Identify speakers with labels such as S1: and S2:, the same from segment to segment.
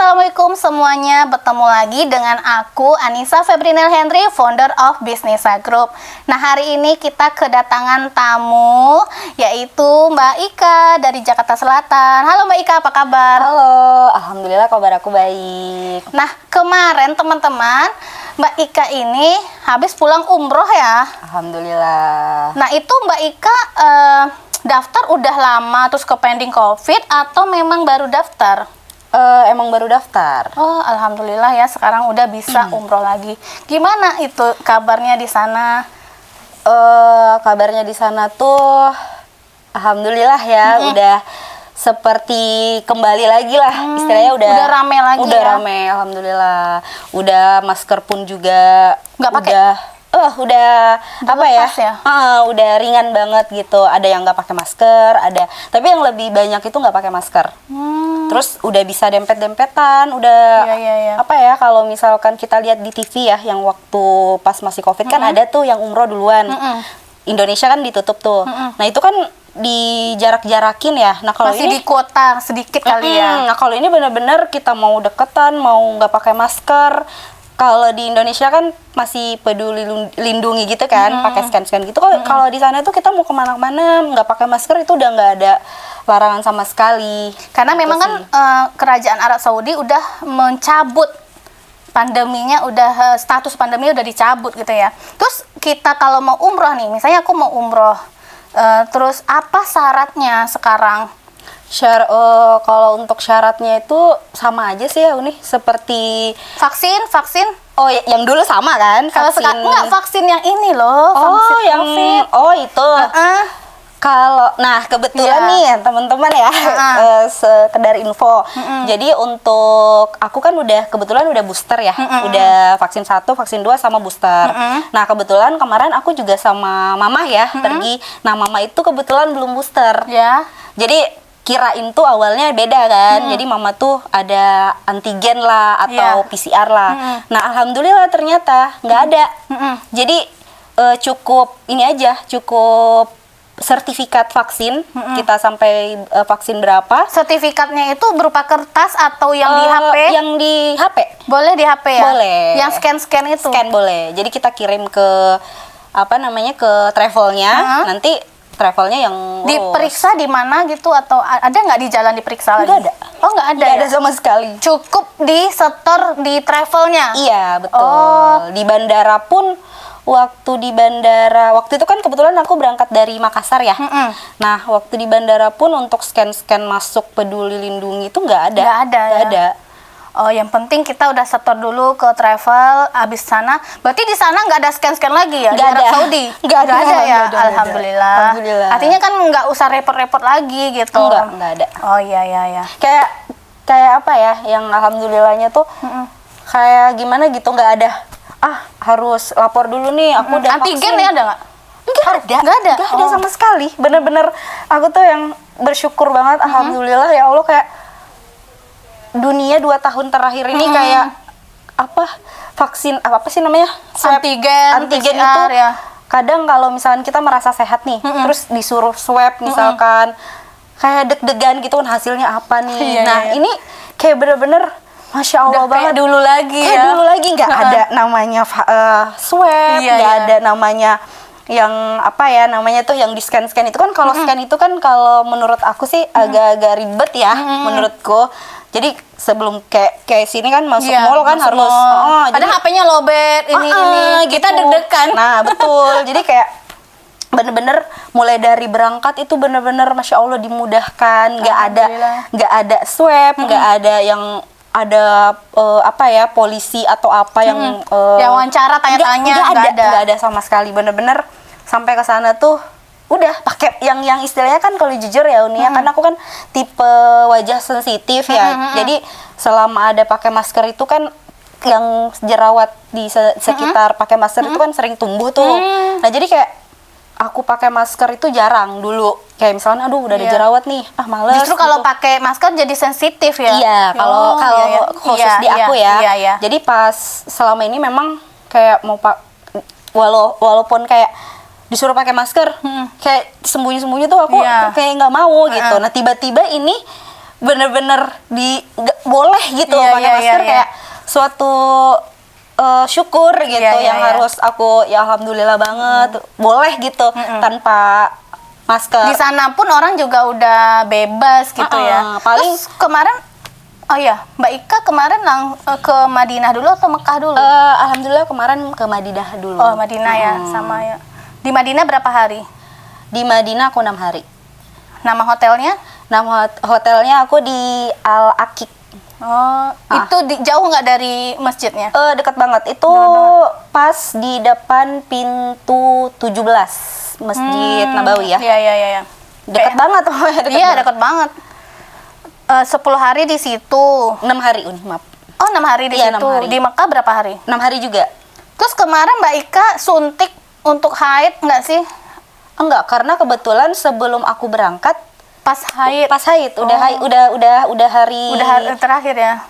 S1: Assalamualaikum semuanya, bertemu lagi dengan aku Anissa Febrinel Henry, founder of Bisnisa Group. Nah, hari ini kita kedatangan tamu, yaitu Mbak Ika dari Jakarta Selatan. Halo Mbak Ika, apa kabar?
S2: Halo, alhamdulillah kabar aku baik.
S1: Nah, kemarin teman-teman, Mbak Ika ini habis pulang umroh ya?
S2: Alhamdulillah.
S1: Nah, itu Mbak Ika daftar udah lama terus ke pending COVID atau memang baru daftar?
S2: Emang baru daftar.
S1: Oh, alhamdulillah ya, sekarang udah bisa umroh lagi. Gimana itu kabarnya di sana?
S2: Kabarnya di sana tuh, alhamdulillah ya, udah seperti kembali lagi lah, istilahnya udah
S1: rame lagi.
S2: Udah
S1: ya?
S2: rame, alhamdulillah. Udah masker pun juga
S1: Nggak pakai?
S2: Udah apa ya?
S1: lepas ya?
S2: Udah ringan banget gitu. Ada yang nggak pakai masker, ada. Tapi yang lebih banyak itu nggak pakai masker. Terus udah bisa dempet-dempetan, udah
S1: Iya.
S2: apa ya, kalau misalkan kita lihat di TV ya, yang waktu pas masih COVID kan ada tuh yang umroh duluan. Indonesia kan ditutup tuh. Nah, itu kan dijarak-jarakin ya. Nah, kalau
S1: Masih
S2: ini
S1: di kuota sedikit kali ya?
S2: Nah, kalau ini bener-bener kita mau deketan, mau nggak pakai masker. Kalau di Indonesia kan masih peduli lindungi gitu kan, pakai scan-scan gitu. Kalau di sana tuh kita mau kemana-mana nggak pakai masker itu udah nggak ada larangan sama sekali.
S1: Karena
S2: Gitu
S1: memang kan
S2: sih.
S1: kerajaan Arab Saudi udah mencabut pandeminya, udah status pandemi udah dicabut gitu ya. Terus kita kalau mau umroh nih, misalnya aku mau umroh, terus apa syaratnya sekarang?
S2: Kalau untuk syaratnya itu sama aja sih ya, Uni, seperti
S1: Vaksin?
S2: yang dulu sama kan?
S1: Kalau sekarang enggak, vaksin yang ini loh, vaksin
S2: yang
S1: COVID.
S2: Itu. Kebetulan
S1: Iya.
S2: nih teman-teman ya, sekedar info. Jadi untuk aku kan kebetulan udah booster ya, udah vaksin 1, vaksin 2 sama booster. Nah, kebetulan kemarin aku juga sama mama ya pergi. Nah, mama itu kebetulan belum booster.
S1: Ya.
S2: Jadi kirain tuh awalnya beda kan, jadi mama tuh ada antigen lah atau PCR lah. Nah, alhamdulillah ternyata nggak ada. Jadi cukup ini aja, cukup sertifikat vaksin, kita sampai vaksin berapa.
S1: Sertifikatnya itu berupa kertas atau yang di HP?
S2: Yang di HP.
S1: Boleh di HP ya?
S2: Boleh.
S1: Yang scan-scan itu?
S2: Scan boleh. Jadi kita kirim ke ke travelnya, nanti travelnya yang
S1: diperiksa di mana gitu, atau ada nggak di jalan diperiksa lagi?
S2: Nggak ada.
S1: Oh, nggak ada.
S2: Nggak
S1: ya?
S2: ada sama sekali.
S1: Cukup di setor di travelnya.
S2: Iya, betul. Di bandara pun, waktu itu kan kebetulan aku berangkat dari Makassar ya. Nah, waktu di bandara pun untuk scan-scan masuk Peduli Lindungi itu nggak ada.
S1: Nggak ada. Oh, yang penting kita udah setor dulu ke travel, abis sana. Berarti di sana nggak ada scan-scan lagi ya?
S2: Nggak
S1: di Arab
S2: ada.
S1: Saudi?
S2: Nggak ada
S1: ya?
S2: nggak ada.
S1: Alhamdulillah.
S2: Alhamdulillah.
S1: Artinya kan nggak usah repot-repot lagi gitu?
S2: Nggak ada.
S1: Oh, iya.
S2: Kayak apa ya, yang alhamdulillahnya tuh kayak gimana gitu, nggak ada. Harus lapor dulu nih, aku udah
S1: Antigen
S2: vaksin.
S1: ya ada nggak?
S2: Nggak ada sama sekali. Bener-bener aku tuh yang bersyukur banget, alhamdulillah ya Allah, kayak dunia 2 tahun terakhir ini kayak vaksin apa sih namanya, swab, antigen
S1: PCR,
S2: itu
S1: ya.
S2: kadang kalau misalkan kita merasa sehat nih, terus disuruh swab misalkan, kayak deg-degan gitu kan, hasilnya apa nih. Ini kayak bener-bener Masya Allah banget.
S1: Kayak dulu lagi
S2: kayak dulu lagi, nggak ada namanya swab, nggak ada namanya yang namanya tuh yang di scan itu kan. Kalau scan itu kan, kalau menurut aku sih agak-agak ribet ya, menurutku. Jadi sebelum kayak sini kan masuk mall kan harus
S1: ada HP-nya lobet ini kita
S2: gitu.
S1: deg-degan.
S2: Nah, betul. Jadi kayak bener-bener mulai dari berangkat itu bener-bener Masya Allah dimudahkan, nggak ada swab, nggak ada yang ada polisi atau apa yang
S1: wawancara tanya-tanya,
S2: nggak ada sama sekali. Bener-bener sampai ke sana tuh udah pakai yang istilahnya kan, kalau jujur ya Uni, karena aku kan tipe wajah sensitif ya. Jadi selama ada pakai masker itu kan, yang jerawat di sekitar pakai masker itu kan sering tumbuh tuh. Nah, jadi kayak aku pakai masker itu jarang dulu. Kayak misalnya udah ada jerawat nih, males.
S1: Justru kalau pakai masker jadi sensitif ya.
S2: Iya, kalau khusus di aku ya. Jadi pas selama ini memang kayak mau walaupun kayak disuruh pakai masker, kayak sembunyi-sembunyi tuh aku kayak nggak mau gitu. Nah, tiba-tiba ini bener-bener boleh gitu
S1: Iya,
S2: pakai
S1: iya,
S2: masker,
S1: iya,
S2: kayak suatu syukur gitu
S1: Iya, iya,
S2: yang
S1: iya.
S2: harus aku ya alhamdulillah banget boleh gitu tanpa masker.
S1: Di sana pun orang juga udah bebas gitu ya.
S2: Paling
S1: Terus kemarin, oh iya, Mbak Ika kemarin ke Madinah dulu atau Mekah dulu?
S2: alhamdulillah kemarin ke Madinah dulu.
S1: Oh, Madinah ya, sama ya. Di Madinah berapa hari?
S2: Di Madinah aku 6 hari.
S1: Nama hotelnya?
S2: Nama hotelnya aku di Al Akik.
S1: Oh, itu jauh nggak dari masjidnya?
S2: Dekat banget. Itu pas di depan pintu 17 Masjid Nabawi ya.
S1: Iya, iya, iya. Iya.
S2: Dekat banget.
S1: Iya, dekat banget. 10 hari di situ.
S2: 6 hari, maaf.
S1: Oh, 6 hari di
S2: Iya,
S1: situ.
S2: 6 hari.
S1: Di Mekah berapa hari?
S2: 6 hari juga.
S1: Terus kemarin Mbak Ika suntik untuk haid nggak sih?
S2: Enggak, karena kebetulan sebelum aku berangkat
S1: Pas haid.
S2: pas haid udah
S1: Oh.
S2: udah hari
S1: Udah hari terakhir ya?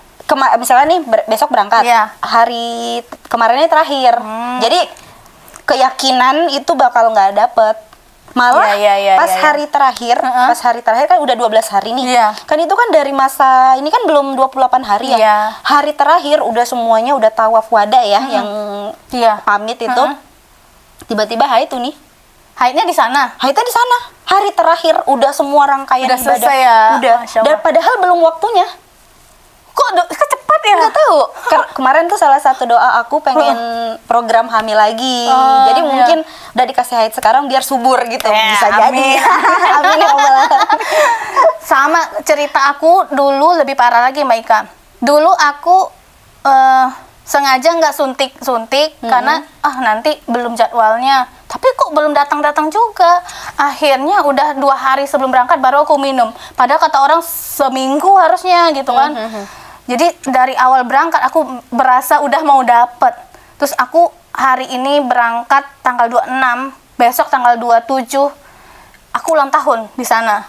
S2: misalnya nih besok berangkat.
S1: Iya.
S2: Hari kemarinnya terakhir. Jadi keyakinan itu bakal nggak dapet. Malah
S1: Iya,
S2: pas
S1: iya.
S2: hari terakhir, pas hari terakhir kan udah 12 hari nih.
S1: Iya.
S2: Kan itu kan dari masa ini kan belum 28 hari ya.
S1: Iya.
S2: Hari terakhir udah semuanya udah tawaf wada ya yang
S1: Iya.
S2: pamit itu. Tiba-tiba haid tuh nih.
S1: Haidnya di sana?
S2: Haidnya di sana. Hari terakhir udah semua rangkaian
S1: Udah
S2: ibadah.
S1: selesai ya?
S2: Udah.
S1: Masya Allah.
S2: Dan padahal belum waktunya.
S1: Kok cepat ya?
S2: Nggak tahu. Kemarin tuh salah satu doa aku pengen program hamil lagi.
S1: Oh,
S2: Jadi
S1: iya.
S2: mungkin udah dikasih haid sekarang biar subur gitu.
S1: Ya,
S2: Bisa jadi.
S1: amin.
S2: Amin ya Allah.
S1: Sama cerita aku dulu lebih parah lagi Mbak Ika. Dulu aku sengaja nggak suntik karena nanti belum jadwalnya. Tapi kok belum datang-datang juga. Akhirnya udah 2 hari sebelum berangkat baru aku minum. Padahal kata orang seminggu harusnya gitu kan. Jadi dari awal berangkat aku berasa udah mau dapet. Terus aku hari ini berangkat tanggal 26, besok tanggal 27 aku ulang tahun di sana.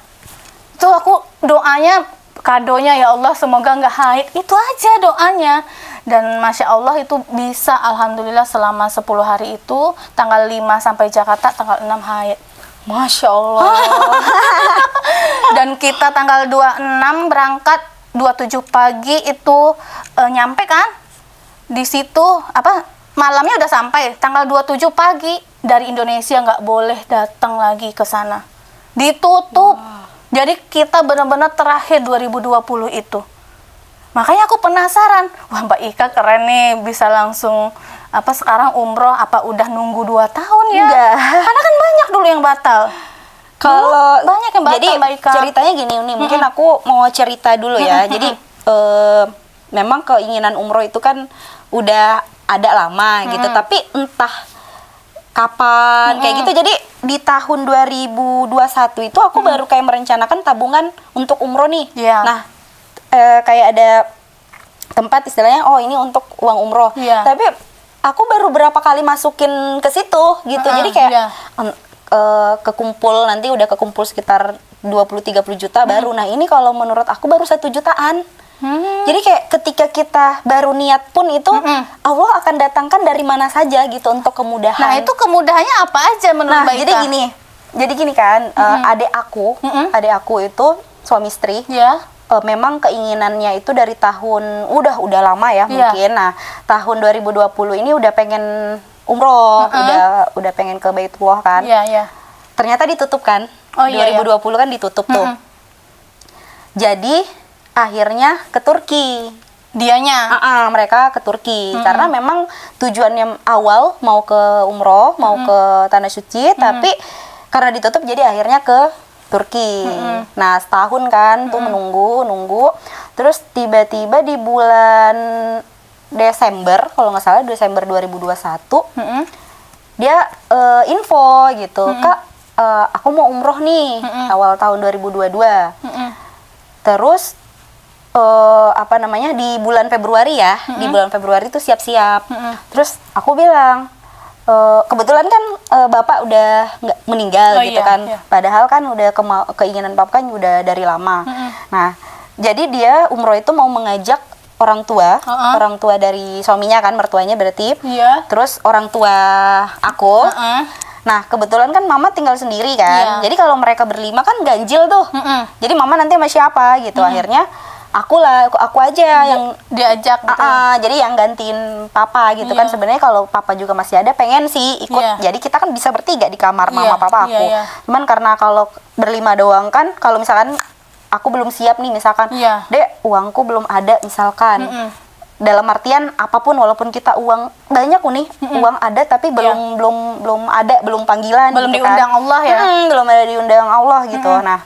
S1: Itu aku doanya, kadonya ya Allah semoga nggak haid. Itu aja doanya. Dan Masya Allah itu bisa alhamdulillah selama 10 hari itu tanggal 5 sampai Jakarta tanggal 6 haid.
S2: Masya Allah.
S1: Dan kita tanggal 26 berangkat 27 pagi itu nyampe kan di situ malamnya udah sampai tanggal 27 pagi dari Indonesia nggak boleh datang lagi ke sana, ditutup. Jadi kita benar-benar terakhir 2020 itu. Makanya aku penasaran, wah Mbak Ika keren nih bisa langsung sekarang umroh apa udah nunggu 2 tahun ya?
S2: Enggak.
S1: Karena kan banyak dulu yang batal.
S2: Kalau
S1: banyak yang batal,
S2: jadi
S1: Mbak Ika.
S2: ceritanya gini nih, mungkin aku mau cerita dulu ya. Jadi memang keinginan umroh itu kan udah ada lama gitu, tapi entah kapan kayak gitu. Jadi di tahun 2021 itu aku baru kayak merencanakan tabungan untuk umroh nih.
S1: Iya.
S2: Nah, kayak ada tempat istilahnya, oh ini untuk uang umroh.
S1: Iya.
S2: Tapi aku baru berapa kali masukin ke situ gitu. Jadi kayak
S1: iya.
S2: kekumpul nanti udah kekumpul sekitar 20-30 juta baru. Nah ini kalau menurut aku baru 1 jutaan. Jadi kayak ketika kita baru niat pun itu Allah akan datangkan dari mana saja gitu untuk kemudahan.
S1: Nah itu kemudahannya apa aja menurut Mbak Ika?
S2: Jadi gini kan, adik aku itu suami istri.
S1: Ya.
S2: Memang keinginannya itu dari tahun udah lama ya mungkin. Nah tahun 2020 ini udah pengen umroh, udah pengen ke Baitullah kan.
S1: Iya.
S2: Ternyata ditutup kan.
S1: Oh, iya,
S2: 2020 kan ditutup tuh. Jadi akhirnya ke Turki.
S1: Dianya.
S2: Mereka ke Turki karena memang tujuannya awal mau ke umroh, mau ke tanah suci, tapi karena ditutup jadi akhirnya ke Turki. Nah setahun kan tuh menunggu, terus tiba-tiba di bulan Desember, kalau nggak salah Desember 2021, dia info gitu, Kak, aku mau umroh nih awal tahun 2022. Terus di bulan Februari ya, di bulan Februari tuh siap-siap. Terus aku bilang, kebetulan kan bapak udah nggak meninggal gitu kan. Padahal kan udah keinginan bapak kan udah dari lama. Nah, jadi dia umroh itu mau mengajak orang tua dari suaminya kan, mertuanya berarti.
S1: Iya.
S2: Terus orang tua aku. Nah, kebetulan kan mama tinggal sendiri kan.
S1: Iya.
S2: Jadi kalau mereka berlima kan ganjil tuh. Jadi mama nanti sama siapa gitu. Akhirnya aku aja yang
S1: diajak gitu.
S2: jadi yang gantiin papa gitu kan. Sebenarnya kalau papa juga masih ada pengen sih ikut.
S1: Iya.
S2: Jadi kita kan bisa bertiga di kamar mama
S1: Iya,
S2: papa aku.
S1: iya.
S2: Cuman karena kalau berlima doang kan, kalau misalkan aku belum siap nih misalkan,
S1: Iya.
S2: Dek, uangku belum ada misalkan. Dalam artian apapun, walaupun kita uang banyak nih, uang ada tapi belum ada, belum panggilan,
S1: Belum
S2: gitu
S1: diundang
S2: kan.
S1: Allah ya.
S2: Belum ada diundang Allah gitu. Nah,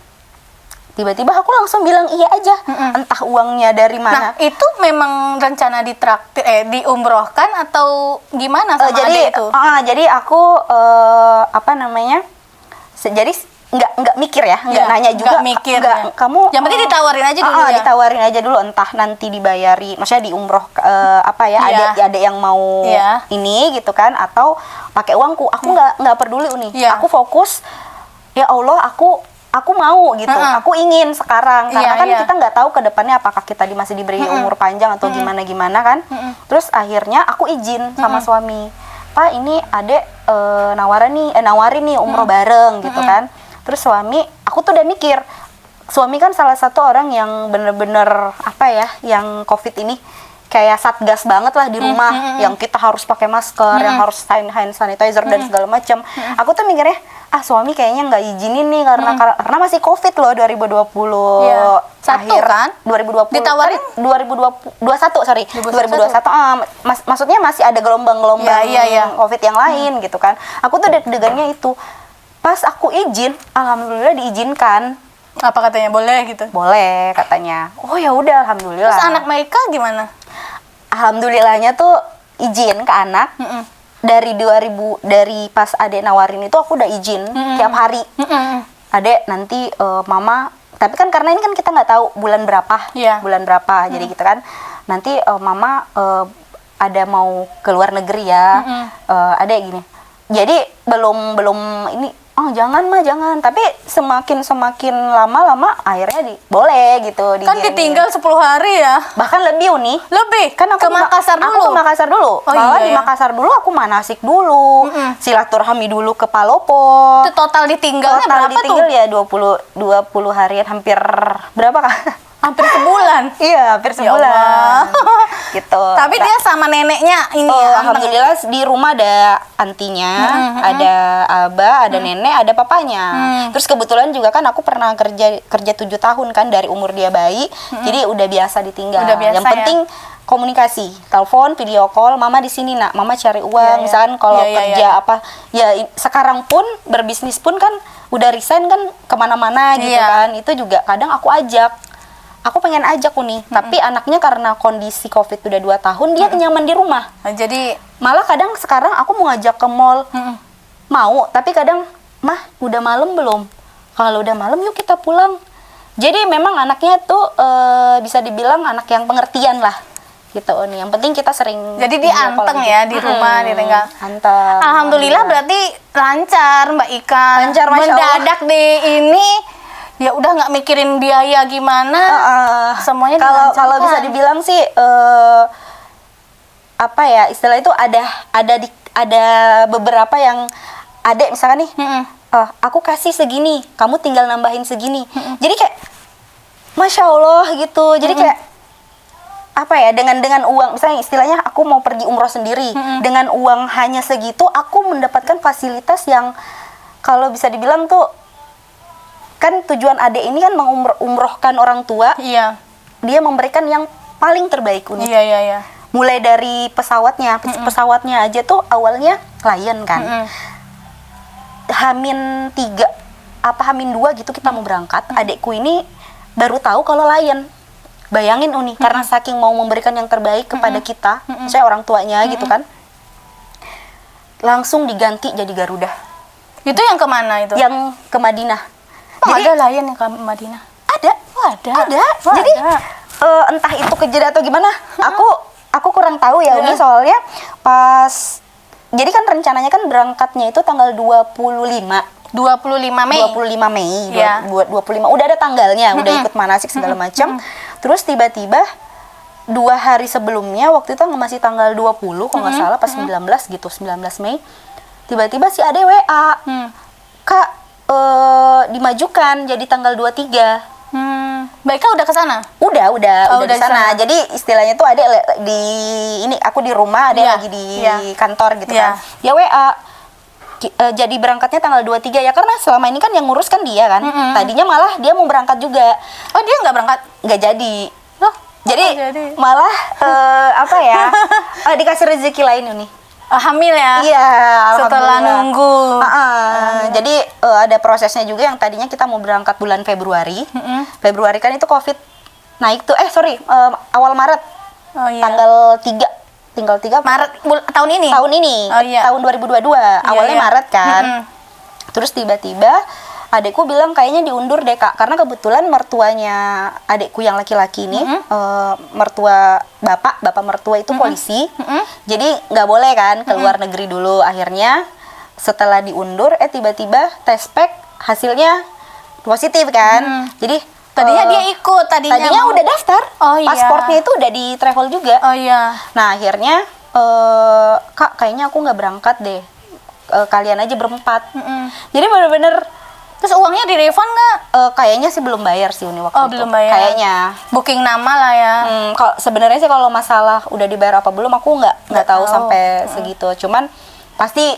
S2: tiba-tiba aku langsung bilang iya aja, entah uangnya dari
S1: Nah,
S2: mana.
S1: itu memang rencana diumrohkan atau gimana sama
S2: Jadi
S1: adek itu?
S2: jadi aku apa namanya? Jadi nggak mikir ya, nggak
S1: Iya,
S2: nanya juga,
S1: nggak mikir
S2: nggak,
S1: ya.
S2: kamu
S1: Yang penting ditawarin aja dulu ya.
S2: ditawarin aja dulu, entah nanti dibayari, maksudnya diumroh apa ya,
S1: Iya.
S2: ada yang mau
S1: Iya.
S2: ini gitu kan, atau pakai uangku. Aku nggak peduli nih.
S1: Iya.
S2: Aku fokus, ya Allah, aku mau gitu, aku ingin sekarang, karena
S1: Iya,
S2: kan
S1: iya.
S2: kita nggak tahu ke depannya apakah kita masih diberi umur panjang atau gimana kan. Terus akhirnya aku izin sama suami, Pak, ini adek nawarin nih umroh bareng gitu kan. Terus suami, aku tuh udah mikir, suami kan salah satu orang yang bener-bener apa ya, yang COVID ini kayak satgas banget lah di rumah, yang kita harus pakai masker, yang harus hand sanitizer dan segala macam. Aku tuh mikirnya, suami kayaknya nggak izinin nih karena masih COVID loh 2020
S1: Iya. Satu
S2: akhir
S1: kan?
S2: 2020
S1: Ditawarin?
S2: 2021 sorry 2021 maksudnya masih ada gelombang-gelombang
S1: Iya.
S2: COVID yang lain gitu kan. Aku tuh deg-degannya itu. Pas aku izin, alhamdulillah diizinkan.
S1: Apa katanya, boleh gitu?
S2: Boleh katanya. Oh ya udah, alhamdulillah.
S1: Terus anak mereka gimana?
S2: Alhamdulillahnya tuh izin ke anak. Dari pas adek nawarin itu aku udah izin tiap hari. Adek nanti mama, tapi kan karena ini kan kita nggak tahu bulan berapa,
S1: Iya.
S2: jadi gitu kan. Nanti mama ada mau ke luar negeri ya, adek gini. Jadi belum ini, jangan mah jangan. Tapi semakin lama akhirnya boleh gitu.
S1: Kan ditinggal 10 hari ya?
S2: Bahkan lebih nih.
S1: Lebih?
S2: Kan aku
S1: ke Makassar dulu?
S2: Aku ke Makassar dulu.
S1: Oh,
S2: Malah
S1: iya,
S2: di
S1: iya.
S2: Makassar dulu aku manasik dulu. Silaturahmi dulu ke Palopo.
S1: Itu total ditinggalnya
S2: Total
S1: berapa
S2: ditinggal
S1: tuh?
S2: ya 20 harian, hampir berapa Kak?
S1: Hampir sebulan.
S2: Iya, hampir
S1: Ya
S2: sebulan.
S1: Allah.
S2: Gitu.
S1: Tapi dia sama neneknya ini ya?
S2: Alhamdulillah di rumah ada antinya, ada abah, ada nenek, ada papanya. Terus kebetulan juga kan aku pernah kerja 7 tahun kan dari umur dia bayi. Jadi udah biasa ditinggal.
S1: Udah biasa,
S2: Yang penting komunikasi, telepon, video call, mama di sini nak, mama cari uang.
S1: Iya, iya.
S2: Misalkan kalau
S1: Iya, iya,
S2: kerja apa, ya sekarang pun berbisnis pun kan udah resign kan kemana-mana gitu
S1: Iya.
S2: kan. Itu juga kadang aku ajak. Aku pengen ajak nih, tapi anaknya karena kondisi COVID udah 2 tahun, dia nyaman di rumah.
S1: Nah, jadi
S2: Malah kadang sekarang aku mau ngajak ke mall, mau, tapi kadang, mah udah malam belum? Kalau udah malam yuk kita pulang. Jadi memang anaknya tuh bisa dibilang anak yang pengertian lah, gitu nih. Yang penting kita sering.
S1: Jadi dia
S2: video call
S1: anteng
S2: aja.
S1: ya di rumah, ditinggal.
S2: Anteng.
S1: Alhamdulillah berarti lancar Mbak Ika.
S2: Lancar, Masya Allah.
S1: Mendadak di ini ya udah nggak mikirin biaya gimana. Semuanya
S2: Kalau
S1: dilancarkan.
S2: bisa dibilang sih apa ya istilah itu ada beberapa yang adek misalkan nih, aku kasih segini, kamu tinggal nambahin segini. Jadi kayak Masya Allah gitu. Jadi kayak apa ya, dengan uang, misalnya istilahnya aku mau pergi umroh sendiri, dengan uang hanya segitu aku mendapatkan fasilitas yang kalau bisa dibilang tuh, kan tujuan adek ini kan mengumrohkan orang tua.
S1: Iya.
S2: Dia memberikan yang paling terbaik Uni.
S1: Iya.
S2: Mulai dari pesawatnya, pesawatnya aja tuh awalnya Lion kan. Hamin 3 apa Hamin 2 gitu kita mau berangkat. Adekku ini baru tahu kalau Lion. Bayangin Uni, karena saking mau memberikan yang terbaik kepada kita, saya orang tuanya gitu kan. Langsung diganti jadi Garuda.
S1: Itu yang kemana itu?
S2: Yang ke Madinah.
S1: Oh,
S2: Jadi
S1: ada Lion yang ke Madinah.
S2: ada.
S1: Oh, ada.
S2: Ada.
S1: Oh,
S2: Jadi
S1: ada.
S2: entah itu kejadian atau gimana, aku kurang tahu ya Uni, soalnya pas jadi kan rencananya kan berangkatnya itu tanggal 25
S1: 25 Mei.
S2: 25 Mei,
S1: Iya.
S2: 25 udah ada tanggalnya, udah ikut manasik segala macam. Terus tiba-tiba 2 hari sebelumnya waktu itu masih tanggal 20 kalau nggak salah, pas 19 gitu, 19 Mei. tiba-tiba si Ade WA, Kak, dimajukan jadi tanggal 23.
S1: Mbak Ika udah ke sana?
S2: Udah
S1: Oh,
S2: di
S1: udah di
S2: sana.
S1: sana.
S2: Jadi istilahnya tuh Ade di ini, aku di rumah, Ade
S1: Iya,
S2: lagi di
S1: iya.
S2: kantor gitu
S1: Iya.
S2: kan. Ya WA, jadi berangkatnya tanggal 23 ya, karena selama ini kan yang ngurus kan dia kan. Tadinya malah dia mau berangkat juga.
S1: Oh, dia nggak berangkat?
S2: Nggak jadi.
S1: Loh,
S2: Jadi
S1: kok jadi?
S2: malah apa ya? Dikasih rezeki lain nih.
S1: Hamil ya?
S2: Iya,
S1: Setelah
S2: alhamdulillah.
S1: nunggu.
S2: Jadi ada prosesnya juga, yang tadinya kita mau berangkat bulan Februari. Februari kan itu Covid naik tuh. Awal Maret.
S1: Oh iya.
S2: Tanggal 3. Tinggal 3
S1: Maret tahun ini?
S2: tahun ini.
S1: Oh, iya.
S2: Tahun 2022. Awalnya
S1: iya.
S2: Maret kan. Terus tiba-tiba adekku bilang kayaknya diundur deh Kak, karena kebetulan mertuanya adekku yang laki-laki ini, mertua bapak mertua itu polisi, jadi nggak boleh kan keluar negeri dulu. Akhirnya setelah diundur, tiba-tiba tes pack hasilnya positif kan. Jadi
S1: Tadinya dia ikut,
S2: tadinya
S1: mau-
S2: udah daftar,
S1: Oh, iya.
S2: paspornya itu udah di travel juga.
S1: Oh iya.
S2: Nah akhirnya Kak, kayaknya aku nggak berangkat deh, kalian aja berempat. Jadi bener-bener
S1: Terus uangnya di refund nggak?
S2: kayaknya sih belum bayar sih Uni waktu
S1: Oh,
S2: itu.
S1: belum bayar.
S2: Kayaknya.
S1: Booking nama lah ya.
S2: Kalau sebenarnya sih kalau masalah udah dibayar apa belum, aku nggak tahu
S1: tahu.
S2: sampai segitu. Cuman pasti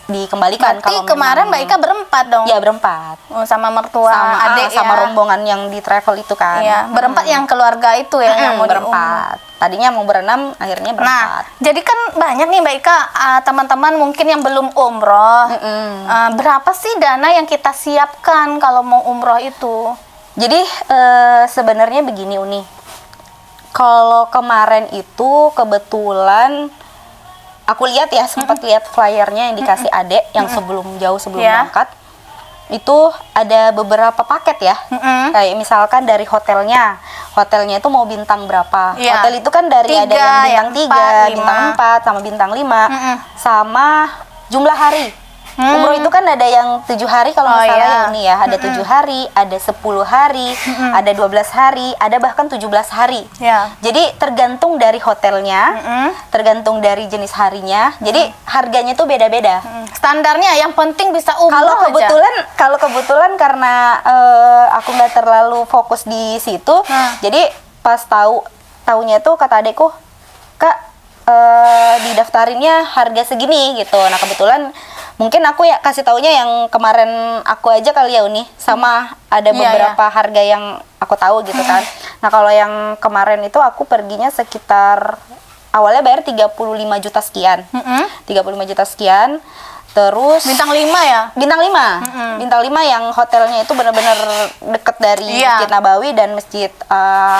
S2: dikembalikan.
S1: Berarti
S2: kalau
S1: kemarin
S2: memang-
S1: Mbak Ika berempat dong?
S2: Ya berempat.
S1: Oh, sama mertua, adik
S2: sama
S1: ya?
S2: rombongan yang di travel itu kan.
S1: Iya, berempat yang keluarga itu ya yang mau
S2: berempat. Tadinya mau berenam, akhirnya
S1: Nah,
S2: berempat.
S1: jadi kan banyak nih Mbak Ika, teman-teman mungkin yang belum umroh. Berapa sih dana yang kita siapkan kalau mau umroh itu?
S2: Jadi sebenarnya begini Uni, kalau kemarin itu kebetulan aku lihat ya, sempat lihat flyernya yang dikasih adek yang jauh sebelum
S1: Ya.
S2: berangkat, itu ada beberapa paket ya. Kayak misalkan dari hotelnya itu mau bintang berapa?
S1: Iya.
S2: Hotel itu kan dari ada
S1: 3,
S2: yang bintang 3,
S1: yang 4,
S2: bintang
S1: 5.
S2: 4, sama bintang 5, sama jumlah hari. Umroh itu kan ada yang 7 hari kalau nggak
S1: Oh,
S2: salah
S1: iya.
S2: ya Uni ya. Ada 7 hari, ada 10 hari, ada 12 hari, ada bahkan 17 hari.
S1: Ya.
S2: Jadi tergantung dari hotelnya, tergantung dari jenis harinya. Jadi harganya tuh beda-beda.
S1: Standarnya yang penting bisa umroh
S2: Kalau
S1: aja.
S2: kebetulan karena aku nggak terlalu fokus di situ, jadi pas taunya tuh kata adekku, Kak, didaftarinnya harga segini gitu. Nah kebetulan mungkin aku ya kasih taunya yang kemarin aku aja kali ya Uni, sama ada
S1: Iya,
S2: beberapa harga yang aku tahu gitu kan. Nah kalau yang kemarin itu aku perginya sekitar awalnya bayar 35 juta sekian. 35 juta sekian. Terus
S1: Bintang 5 ya?
S2: Bintang 5. Bintang 5 yang hotelnya itu benar-benar deket dari
S1: Iya.
S2: Masjid Nabawi dan Masjid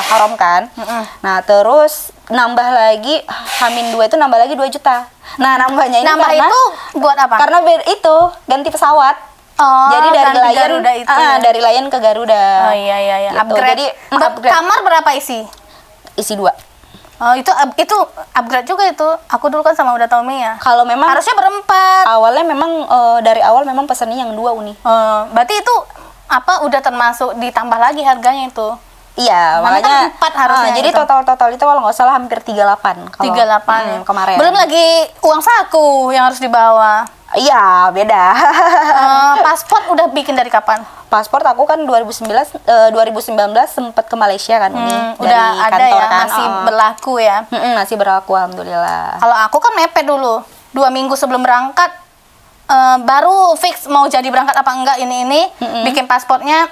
S2: Haram kan. Nah, terus nambah lagi H-2 itu nambah lagi 2 juta. Nah, nambahnya ini
S1: Nambah
S2: karena
S1: itu buat apa?
S2: karena itu ganti pesawat.
S1: Oh,
S2: Jadi dari
S1: ganti
S2: Lion
S1: Garuda itu ya?
S2: dari Lion ke Garuda.
S1: Oh iya iya iya.
S2: Gitu.
S1: Upgrade.
S2: Jadi upgrade.
S1: Kamar berapa isi?
S2: Isi 2.
S1: Oh, itu upgrade juga itu. Aku dulu kan sama Uda Tommy ya.
S2: Kalau memang
S1: Harusnya berempat.
S2: awalnya memang dari awal memang pesannya yang 2 Uni.
S1: Berarti itu udah termasuk ditambah lagi harganya itu.
S2: Iya,
S1: Mana
S2: makanya
S1: kan 4 harusnya
S2: jadi
S1: gitu.
S2: total itu kalau nggak salah hampir 38 kalau
S1: 38 ya.
S2: kemarin.
S1: Belum lagi uang saku yang harus dibawa.
S2: Iya, beda.
S1: Paspor udah bikin dari kapan?
S2: Paspor aku kan 2019 sempat ke Malaysia kan Uni, dari
S1: Udah ada
S2: kantor
S1: ya,
S2: kan.
S1: masih berlaku ya.
S2: Masih berlaku alhamdulillah.
S1: Kalau aku kan mepet dulu, 2 minggu sebelum berangkat, baru fix mau jadi berangkat apa enggak ini bikin paspornya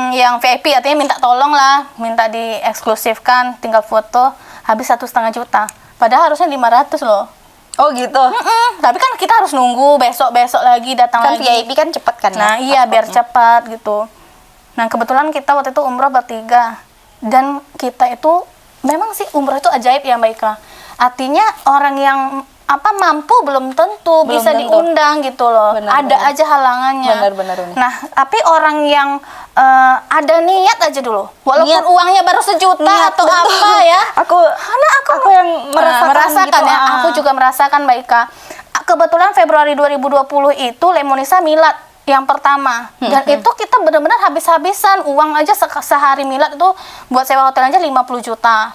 S1: yang VIP, artinya minta tolong lah, minta dieksklusifkan, tinggal foto, habis 1,5 juta. Padahal harusnya 500 loh.
S2: Oh gitu.
S1: Tapi kan kita harus nunggu besok lagi datang
S2: Kan
S1: lagi.
S2: VIP kan cepet kan
S1: Nah iya biar cepat gitu. Nah kebetulan kita waktu itu umroh bertiga, dan kita itu memang sih umroh itu ajaib ya Mbak Ika. Artinya orang yang mampu belum tentu
S2: Belum
S1: bisa
S2: tentu.
S1: diundang gitu loh.
S2: Benar,
S1: Ada
S2: benar.
S1: aja halangannya.
S2: Benar Uni.
S1: Nah tapi orang yang ada niat aja dulu, walaupun
S2: Niat.
S1: uangnya baru sejuta
S2: Niat,
S1: atau
S2: betul.
S1: apa ya.
S2: Karena aku yang merasakan gitu,
S1: ya. Aku juga merasakan Mbak Ika. Kebetulan Februari 2020 itu Lemonisa milad yang pertama, dan itu kita benar-benar habis-habisan uang aja sehari milad itu buat sewa hotel aja 50 juta.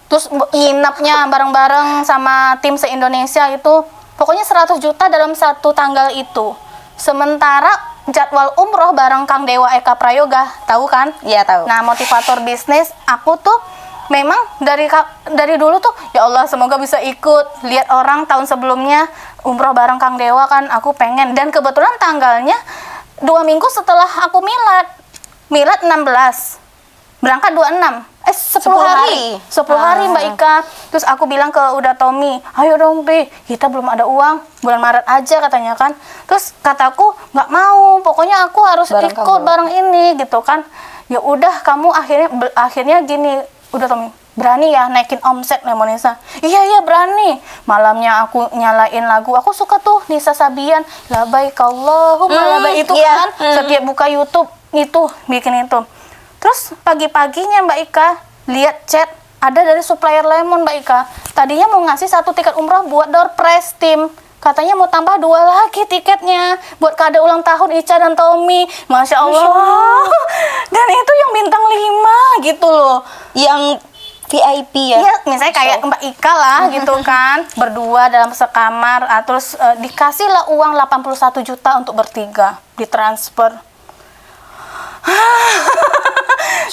S1: Terus nginapnya bareng-bareng sama tim se-Indonesia itu pokoknya 100 juta dalam satu tanggal itu. Sementara jadwal umroh bareng Kang Dewa Eka Prayoga, tahu kan?
S2: Iya, tahu.
S1: Nah, motivator bisnis, aku tuh memang dari dulu tuh, ya Allah semoga bisa ikut. Lihat orang tahun sebelumnya umroh bareng Kang Dewa kan, aku pengen. Dan kebetulan tanggalnya 2 minggu setelah aku milad 16, berangkat 26. 10 hari. 10 hari Mbak Ika. Terus aku bilang ke Uda Tommy, ayo dong Pi, kita belum ada uang, bulan Maret aja katanya kan. Terus kataku, nggak mau, pokoknya aku harus ikut bareng ini gitu kan. Ya udah, kamu akhirnya gini, Uda Tommy, berani ya naikin omset nih Nisa? Iya berani. Malamnya aku nyalain lagu, aku suka tuh Nisa Sabian, labaik Allahumma labaik itu kan. Setiap buka YouTube itu bikin itu. Terus pagi-paginya Mbak Ika lihat chat ada dari supplier lemon Mbak Ika. Tadinya mau ngasih 1 tiket umroh buat door prize tim. Katanya mau tambah 2 lagi tiketnya buat kado ulang tahun Ica dan Tommy. Masya Allah. Dan itu yang bintang 5 gitu loh.
S2: Yang VIP ya?
S1: Iya, misalnya kayak Mbak Ika lah gitu kan. Berdua dalam sekamar. Terus dikasihlah uang 81 juta untuk bertiga. Ditransfer.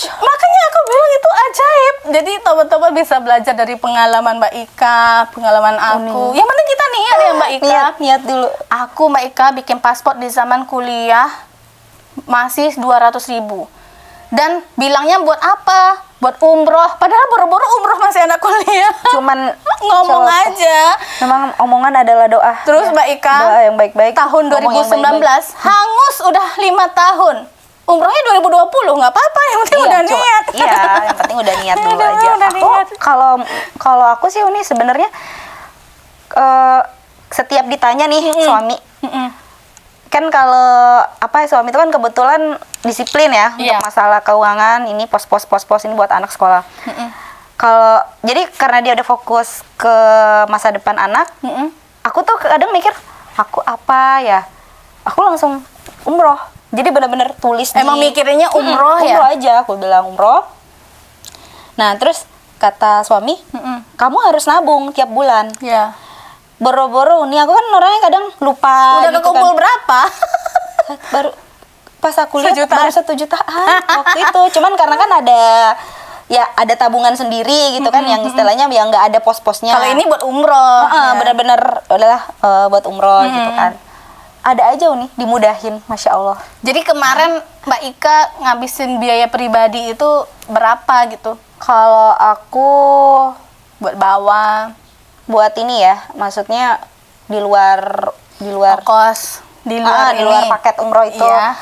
S1: Makanya aku bilang itu ajaib. Jadi teman-teman bisa belajar dari pengalaman Mbak Ika, pengalaman aku. Yang penting kita niat ya Mbak Ika.
S2: Niat dulu.
S1: Aku Mbak Ika bikin paspor di zaman kuliah masih 200.000. Dan bilangnya buat apa? Buat umroh. Padahal boro-boro umroh masih anak kuliah.
S2: Cuman
S1: ngomong aja.
S2: Memang omongan adalah doa.
S1: Terus Mbak Ika,
S2: doa yang baik-baik.
S1: Tahun 2019 hangus udah 5 tahun. Umrohnya 2020, nggak apa-apa, yang penting udah niat.
S2: Iya, yang penting udah niat dulu aja. Kalau aku sih Uni sebenarnya setiap ditanya nih suami, kan kalau suami itu kan kebetulan disiplin ya untuk masalah keuangan, ini pos ini buat anak sekolah. Kalau jadi karena dia udah fokus ke masa depan anak, aku tuh kadang mikir aku apa ya, aku langsung umroh. Jadi benar-benar tulis.
S1: Emang mikirnya umroh ya?
S2: Umroh aja, aku bilang umroh. Nah terus kata suami, kamu harus nabung tiap bulan.
S1: Iya.
S2: Boro-boro nih, aku kan orangnya kadang lupa.
S1: Udah
S2: gitu
S1: kekumpul
S2: kan.
S1: berapa?
S2: Baru pas aku lihat baru 1 jutaan waktu itu. Cuman karena kan ada tabungan sendiri gitu kan, yang istilahnya yang nggak ada pos-posnya.
S1: Kalau ini buat umroh.
S2: Benar-benar adalah buat umroh gitu kan. Ada aja nih dimudahin, Masya Allah.
S1: Jadi kemarin Mbak Ika ngabisin biaya pribadi itu berapa gitu?
S2: Kalau aku
S1: buat bawang,
S2: buat ini ya, maksudnya di luar
S1: kos, di luar
S2: paket umroh itu.
S1: Iya.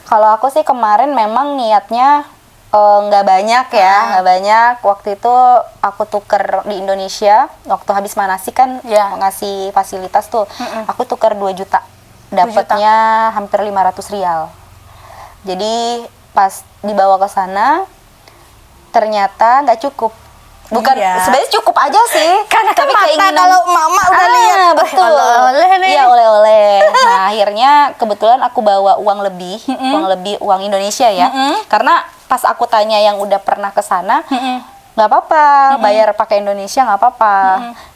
S2: Kalau aku sih kemarin memang niatnya nggak banyak ya, nggak banyak. Waktu itu aku tuker di Indonesia, waktu habis manasik kan ngasih fasilitas tuh, aku tuker 2 juta. Dapatnya hampir 500 rial. Jadi pas dibawa ke sana ternyata nggak cukup. Bukan, sebenarnya cukup aja sih.
S1: Karena
S2: tapi keinginan
S1: kalau mama udah lihat
S2: betul. Iya, oleh-oleh. Nah, akhirnya kebetulan aku bawa uang lebih, uang Indonesia ya. Karena pas aku tanya yang udah pernah ke sana, nggak apa-apa, bayar pakai Indonesia nggak apa-apa.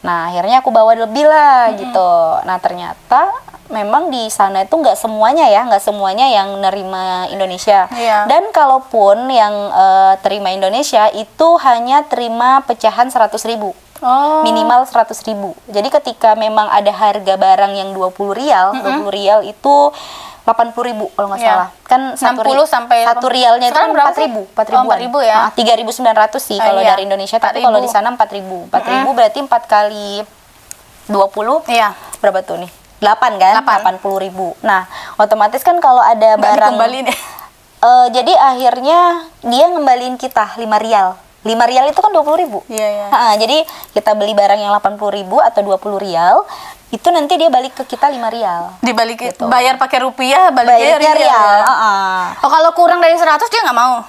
S2: Nah, akhirnya aku bawa lebih lah gitu. Nah, ternyata memang di sana itu nggak semuanya yang nerima Indonesia. Dan kalaupun yang terima Indonesia itu hanya terima pecahan 100.000. Minimal 100.000. Jadi ketika memang ada harga barang yang 20 rial, 20 rial itu 80.000 kalau nggak salah. Kan
S1: 60 sampai
S2: 1 rialnya itu kan 4.000,
S1: 4.000 ya.
S2: 3.900 sih kalau dari Indonesia, tapi kalau di sana 4.000. 4.000 berarti 4 kali 20. Berapa tuh nih? 8 kan? 80.000. Nah, otomatis kan kalau ada barang jadi akhirnya dia ngembaliin kita 5 rial. 5 rial itu kan 20.000. Jadi kita beli barang yang 80.000 atau 20 rial, itu nanti dia balik ke kita 5 rial.
S1: Dibalik gitu. Bayar pakai rupiah, baliknya rial. Kalau kurang dari 100 dia nggak mau.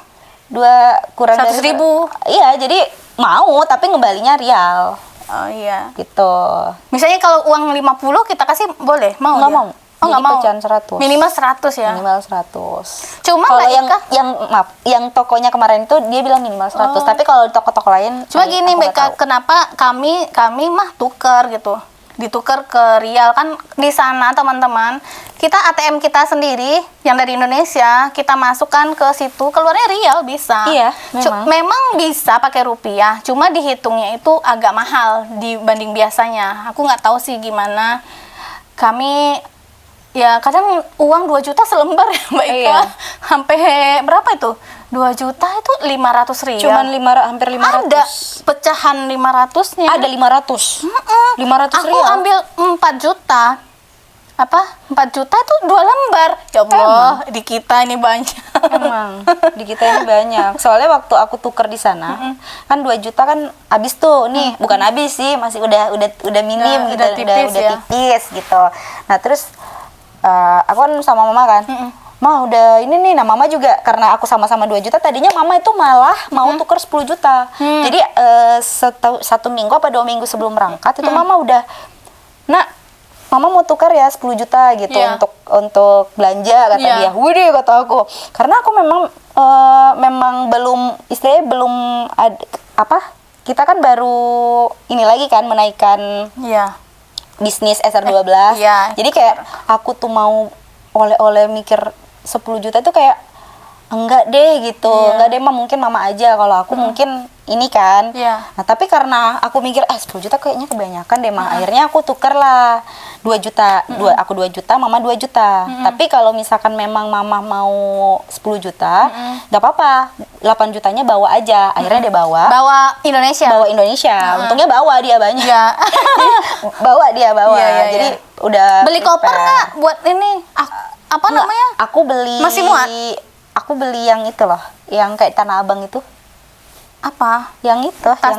S2: Kurang
S1: 100.000.
S2: Iya, jadi mau tapi ngembalinya rial.
S1: Oh iya.
S2: Gitu.
S1: Misalnya kalau uang 50 kita kasih boleh? Mau?
S2: Nggak mau.
S1: Oh, nggak mau.
S2: Pecahan 100.
S1: Minimal 100 ya.
S2: Minimal 100.
S1: Cuma
S2: kalau yang tokonya kemarin itu dia bilang minimal 100. Tapi kalau di toko-toko lain
S1: cuma gini Mbak, kenapa kami mah tuker gitu. ditukar ke rial. Kan di sana teman-teman, kita ATM kita sendiri yang dari Indonesia kita masukkan ke situ, keluarnya rial bisa.
S2: Iya,
S1: memang bisa pakai rupiah, cuma dihitungnya itu agak mahal dibanding biasanya. Aku nggak tahu sih gimana. Kami ya kadang uang 2 juta selembar ya Mbak Ika.
S2: Iya.
S1: Sampai berapa itu? 2 juta itu 500 rial.
S2: Cuman hampir 500.
S1: Ada pecahan 500-nya.
S2: Ada 500. 500
S1: Aku
S2: rial.
S1: ambil 4 juta. Apa? 4 juta itu 2 lembar. Ya Allah, di kita ini banyak.
S2: Emang di kita ini banyak. Soalnya waktu aku tuker di sana, kan 2 juta kan habis tuh. Nih, bukan habis sih, masih udah minim gitu,
S1: udah tipis ya.
S2: tipis gitu. Nah, terus aku kan sama mama kan. Ma udah ini nih, nah mama juga karena aku sama-sama 2 juta, tadinya mama itu malah mau tuker 10 juta. Jadi satu minggu apa 2 minggu sebelum berangkat itu mama udah, nak mama mau tukar ya 10 juta gitu untuk belanja kata dia. Widih kata aku. Karena aku memang belum istilahnya belum kita kan baru ini lagi kan menaikkan bisnis SR12. Jadi kayak aku tuh mau oleh-oleh mikir 10 juta itu kayak enggak deh gitu. Enggak deh, mungkin mama aja, kalau aku mungkin ini kan. Nah, tapi karena aku mikir 10 juta kayaknya kebanyakan deh, mah. Akhirnya aku tuker lah 2 juta. Aku 2 juta, mama 2 juta. Tapi kalau misalkan memang mama mau 10 juta, enggak apa-apa. 8 jutanya bawa aja. Akhirnya dia bawa
S1: Indonesia.
S2: Untungnya bawa dia banyak. bawa. Jadi udah
S1: beli koper nggak buat ini? Apa namanya?
S2: Aku beli.
S1: Masih muat?
S2: Aku beli yang itu loh, yang kayak Tanah Abang itu.
S1: Apa?
S2: Yang itu,
S1: tas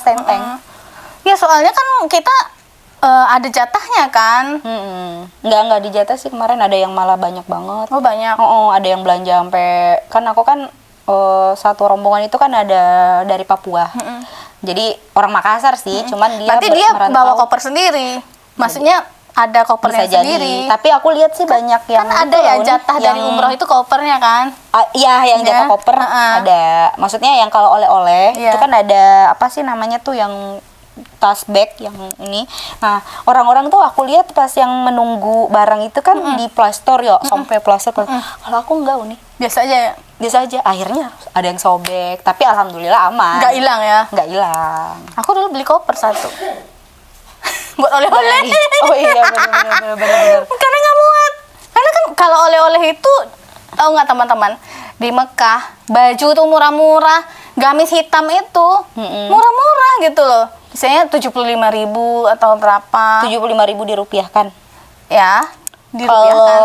S1: tenteng. Ya soalnya kan kita ada jatahnya kan.
S2: Nggak dijatah sih, kemarin ada yang malah banyak banget.
S1: Oh banyak.
S2: Ada yang belanja sampai, kan aku kan satu rombongan itu kan ada dari Papua. Jadi orang Makassar sih, cuman dia
S1: berarti dia bawa koper sendiri. Maksudnya ada kopernya
S2: bisa
S1: sendiri.
S2: Tapi aku lihat sih banyak yang
S1: kan ada ya jatah dari umroh itu kopernya kan?
S2: Iya, yang jatah koper ada. Maksudnya yang kalau oleh-oleh itu kan ada apa sih namanya tuh yang tas bag yang ini. Nah, orang-orang tuh aku lihat pas yang menunggu barang itu kan di plaster ya, sampai plaster. Kalau aku enggak nih.
S1: Biasa aja ya?
S2: Biasa aja. Akhirnya ada yang sobek, tapi alhamdulillah aman.
S1: Nggak hilang ya?
S2: Nggak hilang.
S1: Aku dulu beli koper 1. Buat oleh-oleh.
S2: Oh iya, benar.
S1: Karena nggak muat. Karena kan kalau oleh-oleh itu, tahu nggak teman-teman, di Mekah baju tuh murah-murah, gamis hitam itu murah-murah gitu loh. Misalnya 75.000 atau berapa?
S2: 75.000 dirupiahkan.
S1: Ya, dirupiahkan.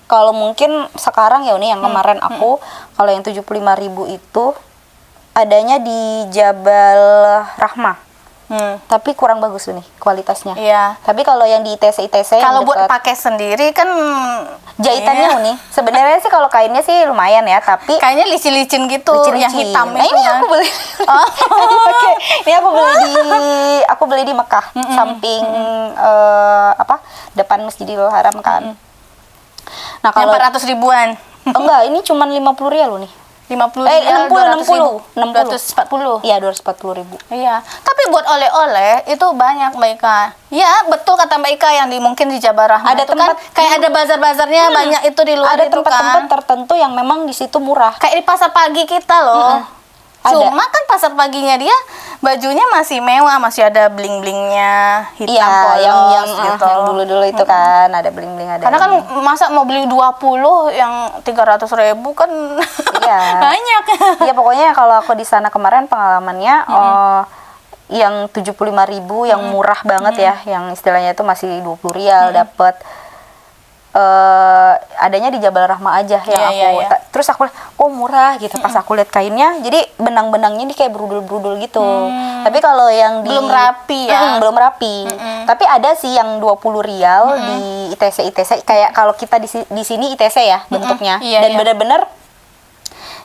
S2: Kalau mungkin sekarang ya nih yang kemarin aku, kalau yang 75.000 itu adanya di Jabal Rahmah. Tapi kurang bagus nih kualitasnya.
S1: Iya.
S2: Tapi kalau yang di ITC
S1: kalau buat pakai sendiri kan
S2: jahitannya nih. Sebenarnya sih kalau kainnya sih lumayan ya, tapi
S1: kayaknya licin-licin gitu, yang hitam
S2: nah,
S1: itu
S2: ini
S1: kan.
S2: aku beli. Ini aku beli di Mekah, samping depan Masjidil Haram kan. Nah, kalau
S1: 400 ribuan.
S2: Enggak, ini cuma 50 rial loh nih.
S1: 50 rial,
S2: 60.
S1: 240.
S2: Iya, 240.000.
S1: Iya, tapi buat oleh-oleh itu banyak Mbak Ika. Ya, betul kata Mbak Ika yang mungkin di Jabal Rahmah
S2: ada
S1: itu
S2: tempat
S1: kan kayak ada bazar-bazarnya banyak itu di luar
S2: ada
S1: itu
S2: tempat-tempat
S1: kan.
S2: tertentu yang memang di situ murah.
S1: Kayak di pasar pagi kita loh. Cuma kan pasar paginya dia bajunya masih mewah, masih ada bling-blingnya, hitam polos gitu.
S2: Yang dulu-dulu itu kan ada bling-bling, ada.
S1: Karena kan masa mau beli 20 yang 300.000 kan banyak.
S2: Iya, pokoknya kalau aku di sana kemarin pengalamannya yang 75.000 yang murah banget ya, yang istilahnya itu masih 20 rial dapat. Adanya di Jabal Rahmah aja yang terus aku lihat, murah gitu. Pas aku lihat kainnya, jadi benang-benangnya ini kayak berudul-berudul gitu. Tapi kalau yang
S1: belum rapi ya.
S2: Belum rapi. Tapi ada sih yang 20 rial di ITC kayak kalau kita di sini ITC ya bentuknya. Dan benar-benar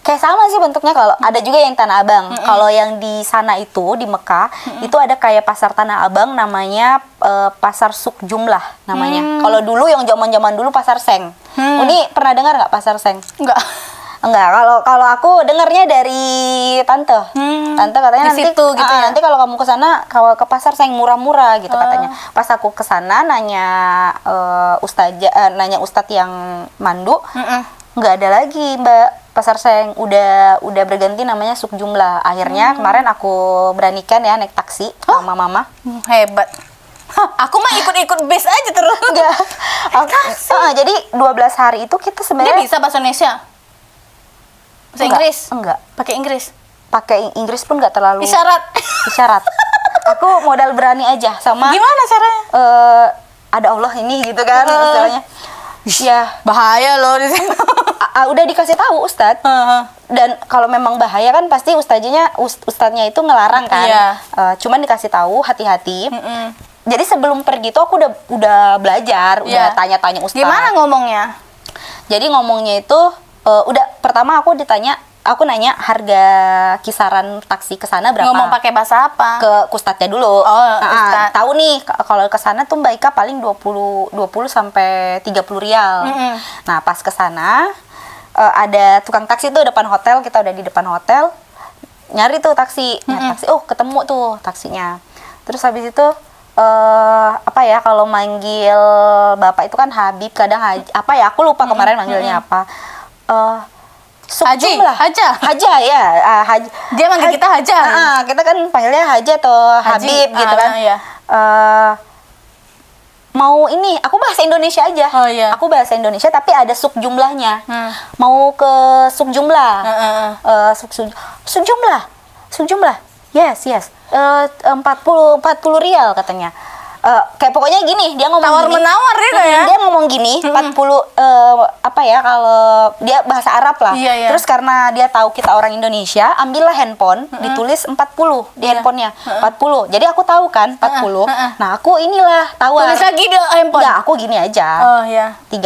S2: kayak sama sih bentuknya. Kalau ada juga yang Tanah Abang. Kalau yang di sana itu di Mekah itu ada kayak pasar Tanah Abang, namanya pasar Suk Jumlah namanya. Kalau dulu yang zaman-zaman dulu pasar Seng. Uni pernah dengar nggak pasar Seng?
S1: Enggak.
S2: Enggak, kalau aku dengarnya dari tante. Tante katanya
S1: di
S2: nanti
S1: situ gitu ya?
S2: nanti kalau kamu ke sana kalau ke pasar sayang murah-murah gitu katanya. Pas aku ke sana nanya nanya ustadz yang mandu, nggak ada lagi Mbak. Pasar sayang udah berganti namanya Sukjumlah. Akhirnya kemarin aku beranikan ya naik taksi sama mama.
S1: Hebat. Aku mah ikut-ikut bis aja terus.
S2: Enggak. Jadi 12 hari itu kita
S1: Dia
S2: sebenarnya
S1: bisa bahasa Indonesia? Bahasa
S2: Enggak,
S1: Inggris?
S2: enggak.
S1: Pakai Inggris?
S2: Pakai Inggris pun nggak terlalu
S1: Isyarat?
S2: isyarat. Aku modal berani aja sama
S1: Gimana caranya?
S2: ada Allah ini gitu kan istilahnya. Ya,
S1: Bahaya loh di sini.
S2: udah dikasih tahu Ustadz. Dan kalau memang bahaya kan pasti ustadznya itu ngelarang kan.
S1: Iya.
S2: Cuman dikasih tahu hati-hati. Jadi sebelum pergi tuh aku udah belajar, udah
S1: Iya.
S2: tanya-tanya Ustadz.
S1: Gimana ngomongnya?
S2: Jadi ngomongnya itu udah pertama aku nanya harga kisaran taksi ke sana berapa.
S1: Ngomong pakai bahasa apa?
S2: Ke ustadznya dulu.
S1: Ustadz.
S2: Tahu nih kalau ke sana tuh Mbak Ika paling 20 sampai 30 rial. Nah, pas ke sana ada tukang taksi tuh depan hotel, kita udah di depan hotel. Nyari tuh taksi. Nyari taksi. Oh, ketemu tuh taksinya. Terus habis itu apa ya kalau manggil bapak itu kan Habib, kadang Haji, apa ya aku lupa kemarin manggilnya apa.
S1: Haji?
S2: Haja ya. Haji.
S1: Dia manggil kita Haja.
S2: Kita kan panggilnya Haji atau Habib gitu kan.
S1: Iya.
S2: Mau ini, aku bahasa Indonesia aja.
S1: Oh, iya.
S2: Aku bahasa Indonesia tapi ada sub jumlahnya. Mau ke sub jumlah. Sub jumlah. Yes. 40 rial katanya. Kayak pokoknya gini, dia ngomong
S1: Tawar
S2: gini.
S1: menawar gitu ya?
S2: Dia ngomong gini, 40 apa ya kalau dia bahasa Arab lah.
S1: Iya.
S2: Terus karena dia tahu kita orang Indonesia, ambillah handphone, ditulis 40 di handphonenya. 40. Jadi aku tahu kan 40. Nah, aku inilah tawar.
S1: Tulis lagi di handphone.
S2: Enggak, aku gini aja.
S1: Oh ya.
S2: 30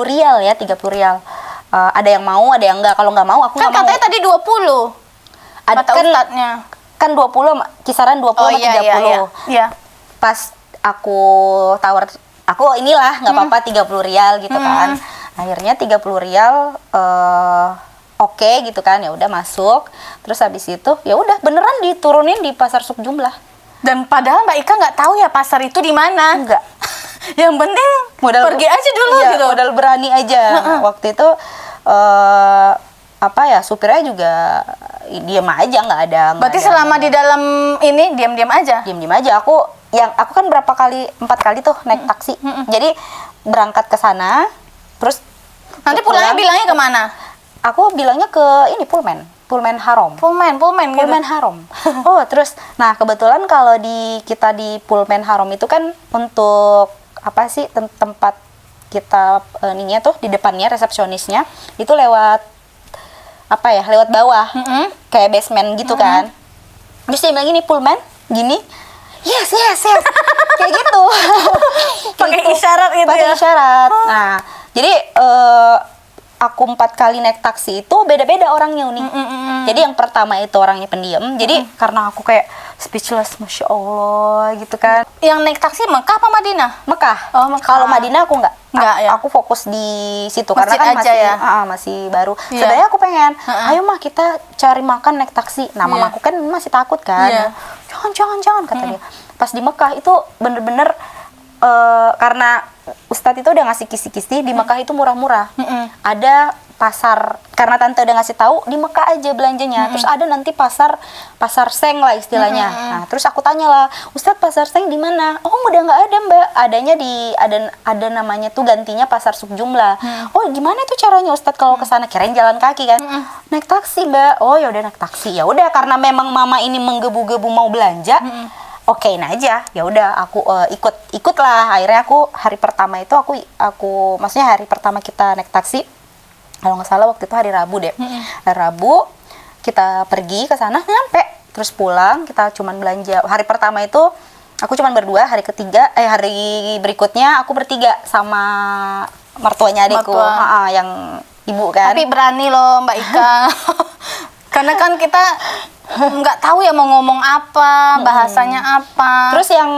S2: rial ya, 30 rial. Ada yang mau, ada yang enggak. Kalau nggak mau aku
S1: Kan
S2: nggak mau.
S1: katanya tadi 20.
S2: Ada
S1: Kata ustadznya.
S2: kan 20 kisaran 20
S1: Oh
S2: sama
S1: iya,
S2: 30.
S1: iya.
S2: Pas aku tawar, aku inilah nggak apa-apa 30 rial gitu kan. Akhirnya 30 rial oke gitu kan, ya udah masuk. Terus habis itu ya udah beneran diturunin di pasar Sukjumlah.
S1: Dan padahal Mbak Ika nggak tahu ya pasar itu di mana.
S2: Enggak.
S1: Yang penting pergi aja dulu
S2: Iya,
S1: gitu.
S2: modal berani aja. Waktu itu apa ya, supirnya juga diam aja, nggak ada.
S1: Berarti selama di dalam ini diam-diam aja.
S2: Diam-diam aja. Aku kan 4 kali tuh naik taksi. Jadi berangkat ke sana, terus
S1: Nanti pulangnya bilangnya kemana?
S2: aku bilangnya ke ini Pullman Harom.
S1: Pullman gitu.
S2: Pullman Harom. Oh, terus nah kebetulan kalau kita di Pullman Harom itu kan untuk apa sih tempat kita ininya tuh di depannya resepsionisnya itu lewat apa ya, lewat bawah. Kayak basement gitu kan. Terus dia bilang gini, Pullman gini. Yes. Kayak gitu.
S1: Pakai isyarat gitu
S2: Pakai
S1: ya.
S2: isyarat. Nah, jadi aku 4 kali naik taksi itu beda-beda orangnya Uni. Jadi yang pertama itu orangnya pendiam. Jadi karena aku kayak speechless, masya Allah gitu kan.
S1: Yang naik taksi Mekah apa Madinah?
S2: Mekah.
S1: Oh, Mekah.
S2: Kalau Madinah aku nggak.
S1: Nggak, ya?
S2: Aku fokus di situ
S1: Masjid
S2: karena kan
S1: aja ya?
S2: masih baru.
S1: Iya.
S2: Sebenarnya aku pengen, ayo mah kita cari makan naik taksi. Nah, mamaku kan masih takut kan.
S1: Iya.
S2: Jangan kata dia. Pas di Mekah itu bener-bener karena Ustadz itu udah ngasih kisi-kisi di Mekah itu murah-murah. Ada pasar, karena tante udah ngasih tahu di Mekah aja belanjanya. Terus ada nanti pasar seng lah istilahnya. Nah, terus aku tanya lah, Ustadz pasar seng di mana? Oh, udah nggak ada Mbak. Adanya ada namanya tuh gantinya pasar Sukjumlah. Oh, gimana tuh caranya Ustadz kalau ke sana? Kirain jalan kaki kan? Naik taksi Mbak. Oh, ya udah naik taksi. Ya udah karena memang mama ini menggebu-gebu mau belanja. Okein aja, ya udah aku ikut lah. Akhirnya aku hari pertama itu aku maksudnya hari pertama kita naik taksi, kalau nggak salah waktu itu hari Rabu deh. Hari Rabu kita pergi ke sana, nyampe terus pulang, kita cuman belanja. Hari pertama itu aku cuman berdua, hari berikutnya aku bertiga sama mertuanya adikku. Yang ibu kan.
S1: Tapi berani loh Mbak Ika. Karena kan kita nggak tahu ya mau ngomong apa, bahasanya apa.
S2: Terus yang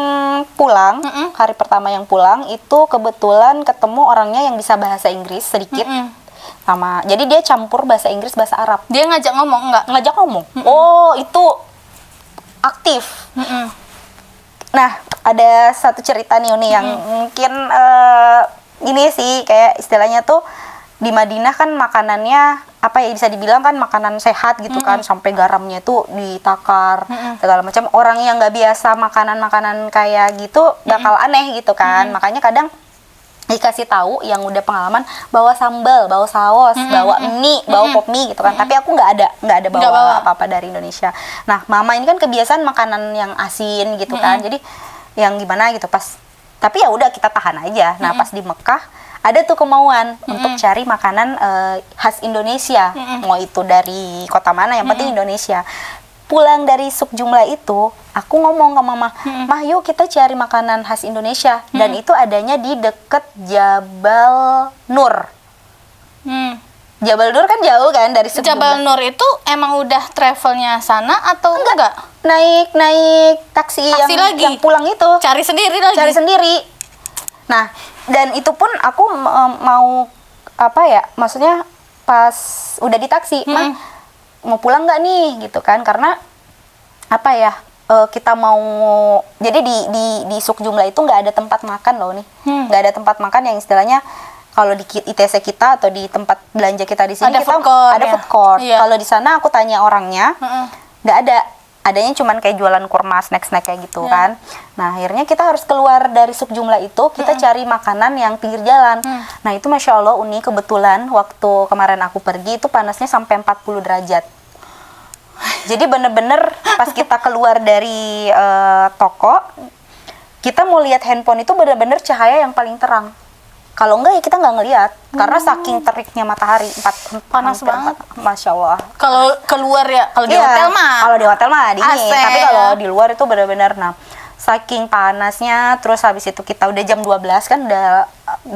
S2: pulang, hari pertama yang pulang itu kebetulan ketemu orangnya yang bisa bahasa Inggris sedikit. jadi dia campur bahasa Inggris bahasa Arab.
S1: Dia ngajak ngomong enggak?
S2: Ngajak ngomong. Oh, itu aktif. Nah, ada satu cerita nih Uni yang mungkin ini sih kayak istilahnya tuh di Madinah kan makanannya apa ya, bisa dibilang kan makanan sehat gitu kan, sampai garamnya tuh ditakar segala macam. Orang yang nggak biasa makanan-makanan kayak gitu bakal aneh gitu kan. Makanya kadang dikasih tahu yang udah pengalaman bawa sambal, bawa saus, bawa mie, bawa pop mie gitu kan. Tapi aku nggak ada bawa apa-apa dari Indonesia. Nah, mama ini kan kebiasaan makanan yang asin gitu kan. Jadi yang gimana gitu pas. Tapi ya udah kita tahan aja. Nah, pas di Mekah ada tuh kemauan untuk cari makanan khas Indonesia. Mau itu dari kota mana, yang penting Indonesia. Pulang dari Suk Jumlah itu, aku ngomong ke mama, Mah yuk kita cari makanan khas Indonesia. Dan itu adanya di deket Jabal Nur. Jabal Nur kan jauh kan dari Suk
S1: Jabal
S2: Jumlah.
S1: Nur itu emang udah travelnya sana atau enggak?
S2: Naik taksi
S1: Lagi?
S2: yang pulang itu.
S1: Cari sendiri lagi?
S2: Cari sendiri. Nah, dan itu pun aku mau apa ya, maksudnya pas udah di taksi, Mah mau pulang nggak nih gitu kan, karena apa ya, kita mau, jadi di Suk Jumlah itu nggak ada tempat makan loh nih, nggak ada tempat makan yang istilahnya kalau di ITC kita atau di tempat belanja kita di sini
S1: ada
S2: kita
S1: food court,
S2: ada
S1: ya?
S2: food court.
S1: Iya.
S2: Kalau di sana aku tanya orangnya nggak ada. Adanya cuman kayak jualan kurma, snack-snack kayak gitu kan. Nah, akhirnya kita harus keluar dari Suk Jumlah itu, kita cari makanan yang pinggir jalan. Nah, itu Masya Allah Uni, kebetulan waktu kemarin aku pergi itu panasnya sampai 40 derajat. Jadi bener-bener pas kita keluar dari toko, kita mau lihat handphone itu bener-bener cahaya yang paling terang. Kalau enggak ya kita nggak ngelihat, karena saking teriknya matahari.
S1: Panas banget.
S2: Masya Allah.
S1: Kalau keluar ya, kalau di
S2: Iya,
S1: hotel mah.
S2: Kalau di hotel mah dingin,
S1: AC,
S2: tapi kalau
S1: ya.
S2: di luar itu benar-benar, nah saking panasnya. Terus habis itu kita udah jam 12 kan, udah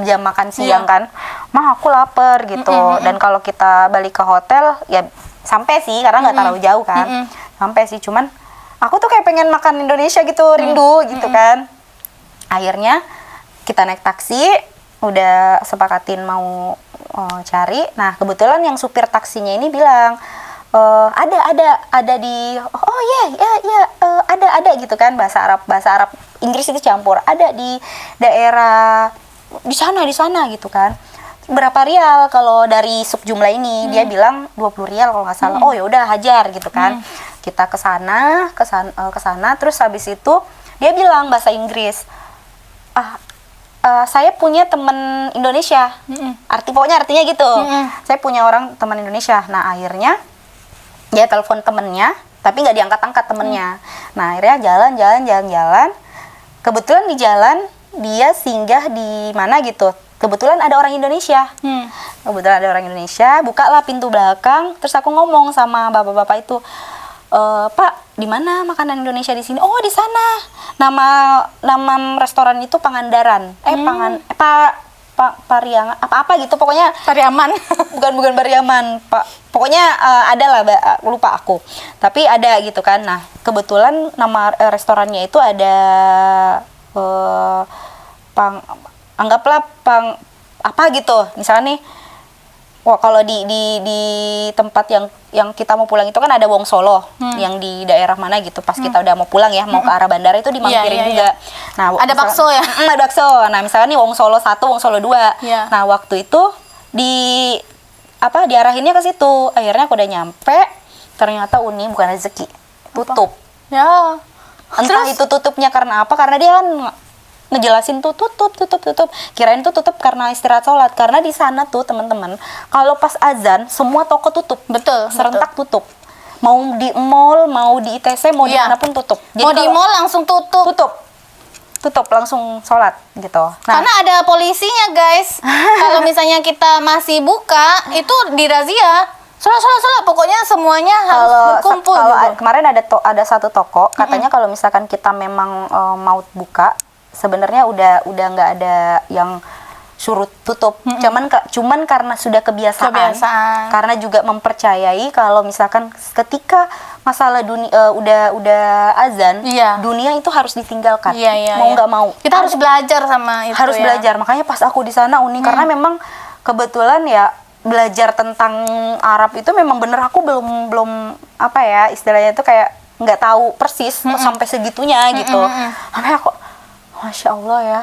S2: jam makan siang kan, Mah aku lapar gitu. Dan kalau kita balik ke hotel ya sampai sih, karena nggak terlalu jauh kan, sampai sih. Cuman aku tuh kayak pengen makan Indonesia gitu, rindu gitu kan. Akhirnya kita naik taksi, udah sepakatin mau cari. Nah, kebetulan yang supir taksinya ini bilang ada di ada gitu kan, bahasa Arab Inggris itu campur, ada di daerah di sana gitu kan. Berapa rial kalau dari Suk Jumlah ini? Dia bilang 20 rial kalau nggak salah. Oh ya udah, hajar gitu kan. Kita ke sana terus habis itu dia bilang bahasa Inggris, saya punya teman Indonesia. Pokoknya artinya gitu. Saya punya teman Indonesia. Nah, akhirnya dia telepon temennya, tapi nggak diangkat-angkat temennya. Nah, akhirnya jalan. Kebetulan di jalan dia singgah di mana gitu. Kebetulan ada orang Indonesia. Bukalah pintu belakang. Terus aku ngomong sama bapak-bapak itu, Pak, di mana makanan Indonesia di sini? Oh, di sana. Nama restoran itu Pangandaran. Pariangan apa gitu, pokoknya
S1: Pariaman.
S2: bukan Pariaman, Pak. Pokoknya ada lah, lupa aku. Tapi ada gitu kan. Nah, kebetulan nama restorannya itu ada anggaplah apa gitu. Misalnya nih, kalau di tempat yang kita mau pulang itu kan ada Wong Solo, yang di daerah mana gitu. Pas kita udah mau pulang ya, mau ke arah bandara itu dimangkirin juga. Nah,
S1: ada bakso ya?
S2: Ada bakso. Nah, misalnya nih Wong Solo 1, Wong Solo 2. Nah, waktu itu diarahinnya ke situ. Akhirnya aku udah nyampe, ternyata Uni bukan rezeki, tutup.
S1: Ya.
S2: Entah itu tutupnya karena apa, karena dia kan ngejelasin tuh tutup. Kirain tuh tutup karena istirahat sholat. Karena di sana tuh teman-teman, kalau pas azan semua toko tutup.
S1: Betul.
S2: Serentak tutup. Mau di mall, mau di ITC, mau dimanapun tutup. Jadi
S1: mau di mall langsung tutup.
S2: Tutup langsung sholat gitu. Nah,
S1: karena ada polisinya guys. Kalau misalnya kita masih buka, itu dirazia. Sholat, pokoknya semuanya harus berkumpul.
S2: Kalau
S1: gitu.
S2: kemarin ada satu toko, katanya kalau misalkan kita memang mau buka, sebenarnya udah nggak ada yang suruh tutup. Cuman karena sudah kebiasaan. Karena juga mempercayai kalau misalkan ketika masalah dunia udah azan, dunia itu harus ditinggalkan. Mau nggak mau.
S1: Kita harus belajar sama itu.
S2: Harus belajar. Makanya pas aku di sana Uni, karena memang kebetulan ya belajar tentang Arab itu memang bener aku belum apa ya istilahnya itu kayak nggak tahu persis kok sampai segitunya gitu. Sampai aku, masya Allah ya.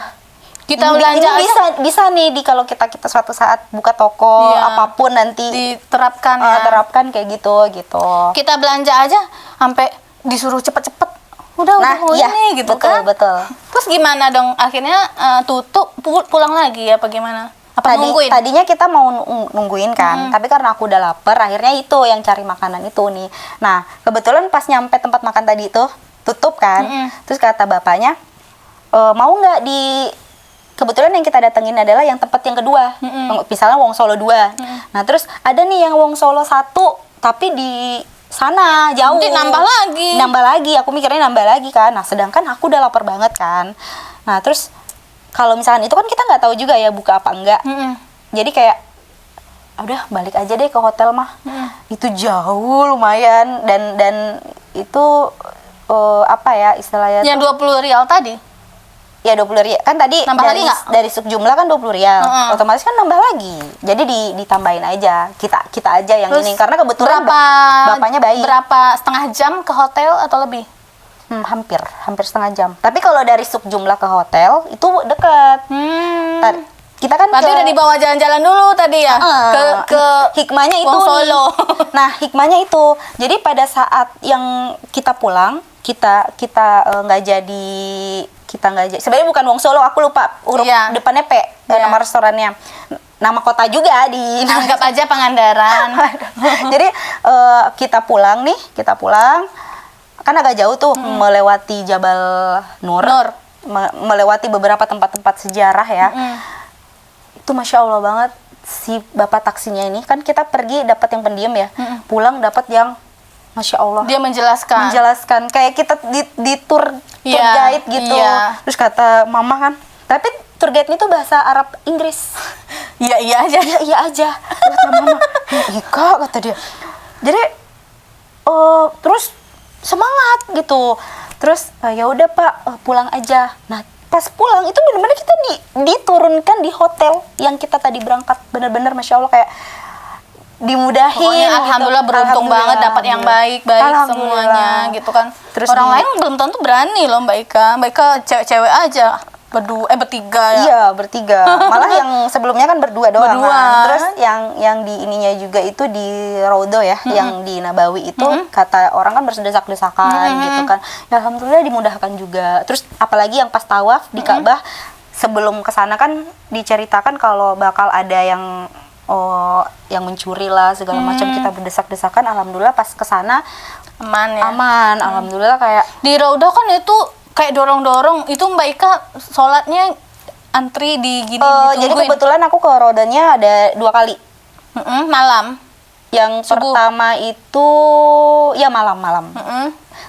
S1: Kita
S2: Ini
S1: belanja aja
S2: bisa nih kalau kita suatu saat buka toko
S1: Iya.
S2: apapun nanti
S1: diterapkan ya.
S2: terapkan kayak gitu.
S1: Kita belanja aja sampai disuruh cepet-cepet. Udah mau
S2: iya,
S1: ini gitu
S2: betul,
S1: kan.
S2: betul.
S1: Terus gimana dong? Akhirnya tutup pulang lagi apa gimana? Apa nungguin?
S2: Tadinya kita mau nungguin kan, tapi karena aku udah lapar, akhirnya itu yang cari makanan itu nih. Nah, kebetulan pas nyampe tempat makan tadi itu tutup kan, terus kata bapaknya, mau nggak kebetulan yang kita datengin adalah yang tempat yang kedua, misalnya Wong Solo 2. Nah, terus ada nih yang Wong Solo 1, tapi di sana jauh.
S1: Nanti nambah lagi.
S2: Aku mikirnya nambah lagi kan. Nah, sedangkan aku udah lapar banget kan. Nah, terus kalau misalkan itu kan kita nggak tahu juga ya buka apa enggak. Jadi kayak udah balik aja deh ke hotel mah. Itu jauh lumayan dan itu apa ya istilahnya
S1: Yang 20 rial tadi?
S2: Ya 20 rial. Kan tadi
S1: Nambah lagi nggak?
S2: dari jumlah kan 20 rial. Otomatis kan nambah lagi. Jadi ditambahin aja. Kita aja yang
S1: Terus
S2: ini karena kebetulan bapaknya baik.
S1: Berapa setengah jam ke hotel atau lebih?
S2: Hampir setengah jam. Tapi kalau dari jumlah ke hotel itu dekat. Kita kan
S1: Berarti udah dibawa jalan-jalan dulu tadi ya? Ke
S2: hikmahnya itu
S1: Wong Solo.
S2: Nah, hikmahnya itu. Jadi pada saat yang kita pulang, kita nggak jadi sebenarnya bukan Wong Solo, aku lupa huruf depannya P, nama restorannya. Nama kota juga
S1: anggap aja Pangandaran.
S2: Jadi kita pulang kan agak jauh tuh melewati Jabal Nur. Melewati beberapa tempat-tempat sejarah ya. Itu masya Allah banget si bapak taksinya ini, kan kita pergi dapat yang pendiam ya, pulang dapat yang masya Allah.
S1: Dia menjelaskan
S2: kayak kita di tour guide gitu. Terus kata mama kan, tapi tour guide-nya tuh bahasa Arab Inggris.
S1: Iya aja.
S2: Kata mama, Ika kata dia. Jadi terus semangat gitu. Terus ya udah Pak, pulang aja. Nah, pas pulang itu benar-benar kita diturunkan di hotel yang kita tadi berangkat. Benar-benar masya Allah kayak dimudahin.
S1: Pokoknya
S2: gitu.
S1: alhamdulillah beruntung banget dapat yang baik semuanya gitu kan. Terus orang lain belum tentu berani loh Mbak Ika. Mbak Ika cewek-cewek aja. Bertiga ya.
S2: Iya, bertiga. Malah yang sebelumnya kan berdua doang. Kan? Terus yang di ininya juga itu di Raudo ya, yang di Nabawi itu kata orang kan berdesak-desakan gitu kan. Ya alhamdulillah dimudahkan juga. Terus apalagi yang pas tawaf di Ka'bah, sebelum kesana kan diceritakan kalau bakal ada yang mencuri lah segala macam, kita berdesak-desakan. Alhamdulillah pas kesana
S1: aman ya.
S2: Aman, alhamdulillah. Kayak
S1: di Raudo kan itu kayak dorong-dorong, itu Mbak Ika sholatnya antri di gini ditungguin.
S2: Jadi kebetulan aku ke Raudonya ada 2 kali.
S1: Malam.
S2: Yang
S1: Subuh.
S2: pertama itu ya malam.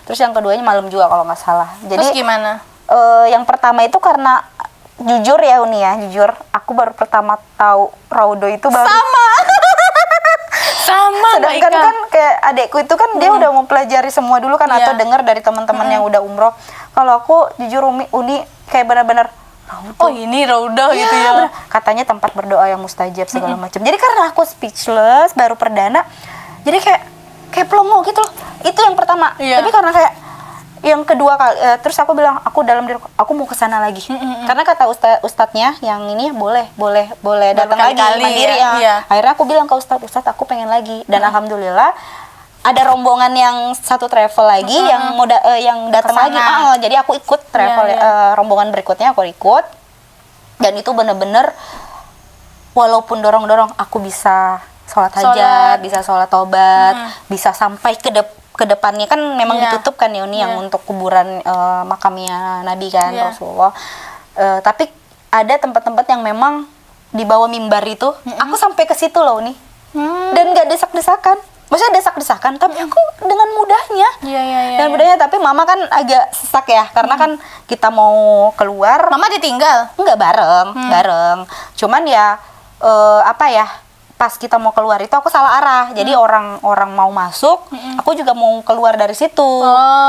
S2: Terus yang keduanya malam juga kalau nggak salah. Jadi
S1: terus gimana?
S2: Yang pertama itu karena jujur ya Uni ya, jujur aku baru pertama tahu Raudo itu baru. Sama. Sedangkan kan kayak adekku itu kan dia udah mempelajari semua dulu kan, atau dengar dari teman-teman yang udah umroh. Kalau aku jujur Uni kayak benar-benar
S1: oh ini Raudo gitu ya.
S2: Katanya tempat berdoa yang mustajab segala macam. Jadi karena aku speechless baru perdana, jadi kayak pelongo gitu loh. Itu yang pertama. Tapi karena kayak yang kedua kali, terus aku bilang aku dalam diri aku mau ke sana lagi. Karena kata ustadznya yang ini boleh datang lagi mandiri ya. Akhirnya aku bilang ke ustadz aku pengen lagi, dan alhamdulillah ada rombongan yang satu travel lagi yang datang lagi. Jadi aku ikut travel rombongan berikutnya, aku ikut. Dan itu bener-bener walaupun dorong-dorong aku bisa sholat hajat, bisa sholat tobat, bisa sampai ke depannya kan memang ditutup kan ya Uni yang untuk kuburan makamnya Nabi kan Rasulullah. Tapi ada tempat-tempat yang memang di bawah mimbar itu, aku sampai ke situ loh Uni. Dan gak desak-desakan. Maksudnya desak-desakan, tapi aku dengan mudahnya. Dan mudahnya, tapi mama kan agak sesak ya, karena kan kita mau keluar.
S1: Mama ditinggal?
S2: Enggak, bareng. Cuman ya apa ya? pas kita mau keluar itu aku salah arah. Jadi orang mau masuk, aku juga mau keluar dari situ.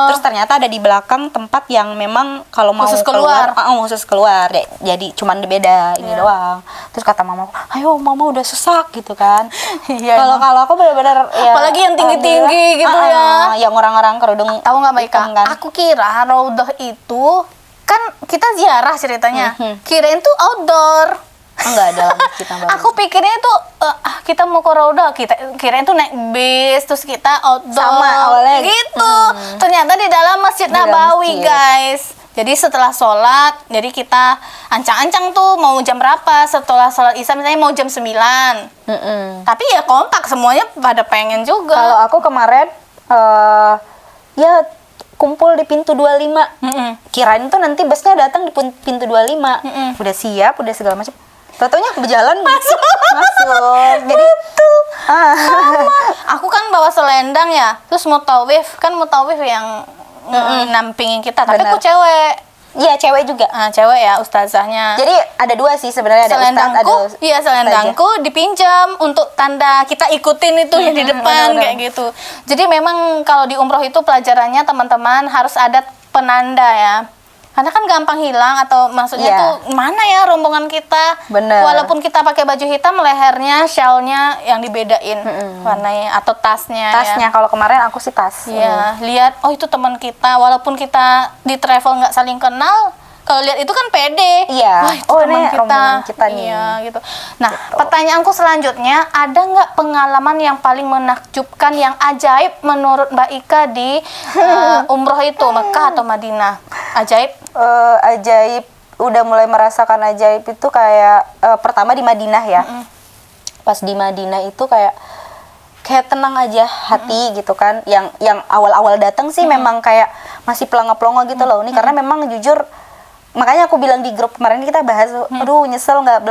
S2: Terus ternyata ada di belakang tempat yang memang kalau mau
S1: Khusus keluar.
S2: khusus keluar. Jadi cuman beda ini doang. Terus kata mama, "Ayo mama udah sesak," gitu kan.
S1: Iya,
S2: Kalau aku benar-benar ya,
S1: apalagi yang tinggi-tinggi gitu ya.
S2: Yang orang-orang kerudung
S1: Tahu nggak Mbak Ika?
S2: hitam kan.
S1: Aku kira Raudhah itu kan kita ziarah ceritanya. Kirain tuh outdoor.
S2: Enggak ada kita banget.
S1: Aku pikirnya itu kita mau ke Raudhah, kita kirain tuh naik bis terus kita outdoor.
S2: Sama awalnya
S1: gitu. Ternyata di dalam Masjid
S2: Di dalam
S1: Nabawi,
S2: masjid.
S1: guys. Jadi setelah sholat, jadi kita ancang-ancang tuh mau jam berapa. Setelah sholat Isya misalnya mau jam 9. Tapi ya kompak semuanya pada pengen juga.
S2: Kalau aku kemarin ya kumpul di pintu 25. Kirain tuh nanti busnya datang di pintu 25. Udah siap, udah segala macam. Tatonya berjalan masuk. Jadi
S1: Aku kan bawa selendang ya, terus mutawif yang nampingin kita, tapi
S2: Benar.
S1: aku cewek.
S2: iya cewek juga.
S1: Cewek ya ustazahnya.
S2: Jadi ada dua sih sebenarnya, ada
S1: selendangku,
S2: ustaz, ada
S1: iya selendangku dipinjam untuk tanda kita ikutin itu yang di depan
S2: benar-benar.
S1: kayak gitu. Jadi memang kalau di umroh itu pelajarannya teman-teman harus ada penanda ya. Karena kan gampang hilang atau maksudnya
S2: Iya.
S1: tuh mana ya rombongan kita.
S2: Bener.
S1: Walaupun kita pakai baju hitam, lehernya, shawlnya yang dibedain warnanya atau tasnya.
S2: tasnya. Kalau kemarin aku sih tas.
S1: Iya, lihat oh itu teman kita walaupun kita di travel nggak saling kenal, kalau lihat itu kan pede.
S2: Iya.
S1: Wah, itu
S2: Oh,
S1: teman
S2: ini rombongan kita nih.
S1: Iya, gitu. Nah, pertanyaanku selanjutnya, ada nggak pengalaman yang paling menakjubkan yang ajaib menurut Mbak Ika di umroh itu, Mekah atau Madinah? Ajaib?
S2: Ajaib, udah mulai merasakan ajaib itu kayak pertama di Madinah ya. Pas di Madinah itu kayak tenang aja hati gitu kan. Yang awal-awal datang sih memang kayak masih pelongo-pelongo gitu loh. Ini karena memang jujur, makanya aku bilang di grup kemarin kita bahas, aduh nyesel nggak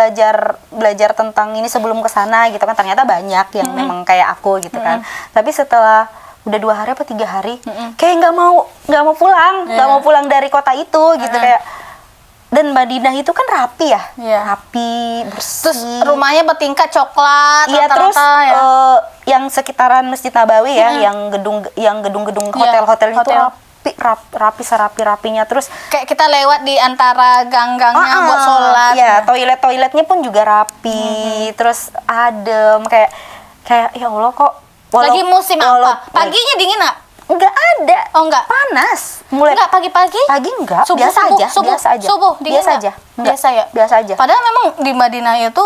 S2: belajar tentang ini sebelum kesana gitu kan. Ternyata banyak yang memang kayak aku gitu kan. Tapi setelah udah 2 hari apa 3 hari, kayak nggak mau pulang dari kota itu gitu kayak. Dan Madinah itu kan rapi ya,
S1: Iya.
S2: rapi, bersih.
S1: Terus rumahnya bertingkat coklat,
S2: Iya, terus
S1: rata-rata ya.
S2: yang sekitaran Masjid Nabawi ya, yang gedung-gedung hotel-hotel itu
S1: hotel.
S2: rapi serapi-rapinya. Terus
S1: Kayak kita lewat di antara gang-gangnya buat sholat.
S2: ya toiletnya pun juga rapi, terus adem, kayak ya Allah kok.
S1: Lagi musim apa? Paginya dingin nggak?
S2: Enggak ada.
S1: Oh enggak.
S2: Panas. Mulai
S1: Enggak pagi-pagi?
S2: pagi enggak,
S1: Subuh,
S2: biasa
S1: subuh,
S2: aja,
S1: subuh,
S2: biasa aja.
S1: subuh, dingin
S2: biasa
S1: nggak?
S2: aja. Enggak.
S1: Biasa ya?
S2: Biasa aja.
S1: Padahal memang di Madinah itu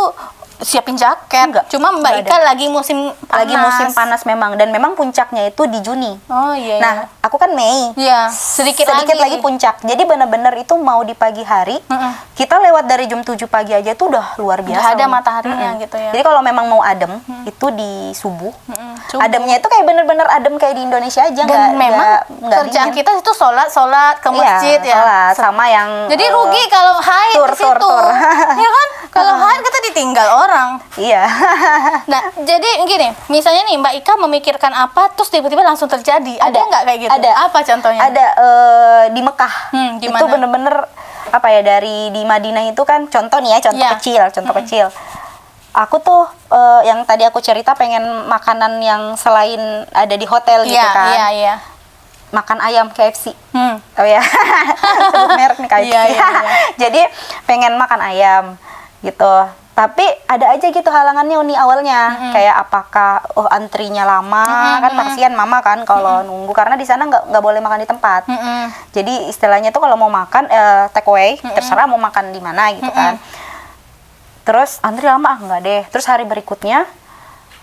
S1: siapin jaket.
S2: Enggak,
S1: Cuma Mbak
S2: enggak
S1: Ika lagi musim panas.
S2: Lagi musim panas memang, dan memang puncaknya itu di Juni.
S1: Oh iya.
S2: Nah, aku kan Mei.
S1: iya, sedikit
S2: lagi puncak. Jadi benar-benar itu mau di pagi hari. Kita lewat dari jam 7 pagi aja tuh udah luar biasa.
S1: Udah ada
S2: loh.
S1: mataharinya gitu ya.
S2: Jadi kalau memang mau adem, itu di subuh.
S1: Subuh.
S2: Ademnya itu kayak bener-bener adem kayak di Indonesia aja.
S1: Dan memang kerjaan
S2: dingin.
S1: kita itu sholat ke masjid
S2: Iya,
S1: ya.
S2: sholat, sama yang
S1: Jadi rugi kalau haid
S2: tur,
S1: di situ.
S2: tur.
S1: Ya kan? Kalau haid kita ditinggal orang.
S2: Iya.
S1: Nah, jadi gini, misalnya nih Mbak Ika memikirkan apa, terus tiba-tiba langsung terjadi. Ada nggak kayak gitu?
S2: Ada.
S1: Apa contohnya?
S2: Ada di Mekah.
S1: Gimana?
S2: Itu bener-bener apa ya, dari di Madinah itu kan contoh nih ya, contoh
S1: Iya.
S2: kecil. Aku tuh yang tadi aku cerita pengen makanan yang selain ada di hotel gitu
S1: Iya,
S2: kan.
S1: iya.
S2: Makan ayam KFC.
S1: Hmm.
S2: Oh ya. Sebut merek nih KFC.
S1: Iya, iya.
S2: Jadi pengen makan ayam gitu. Tapi ada aja gitu halangannya nih awalnya. Kayak apakah antrinya lama, kan kasihan mama kan kalau nunggu, karena di sana nggak boleh makan di tempat. Jadi istilahnya tuh kalau mau makan take away, terserah mau makan di mana gitu kan. Terus antri lama, enggak deh. Terus hari berikutnya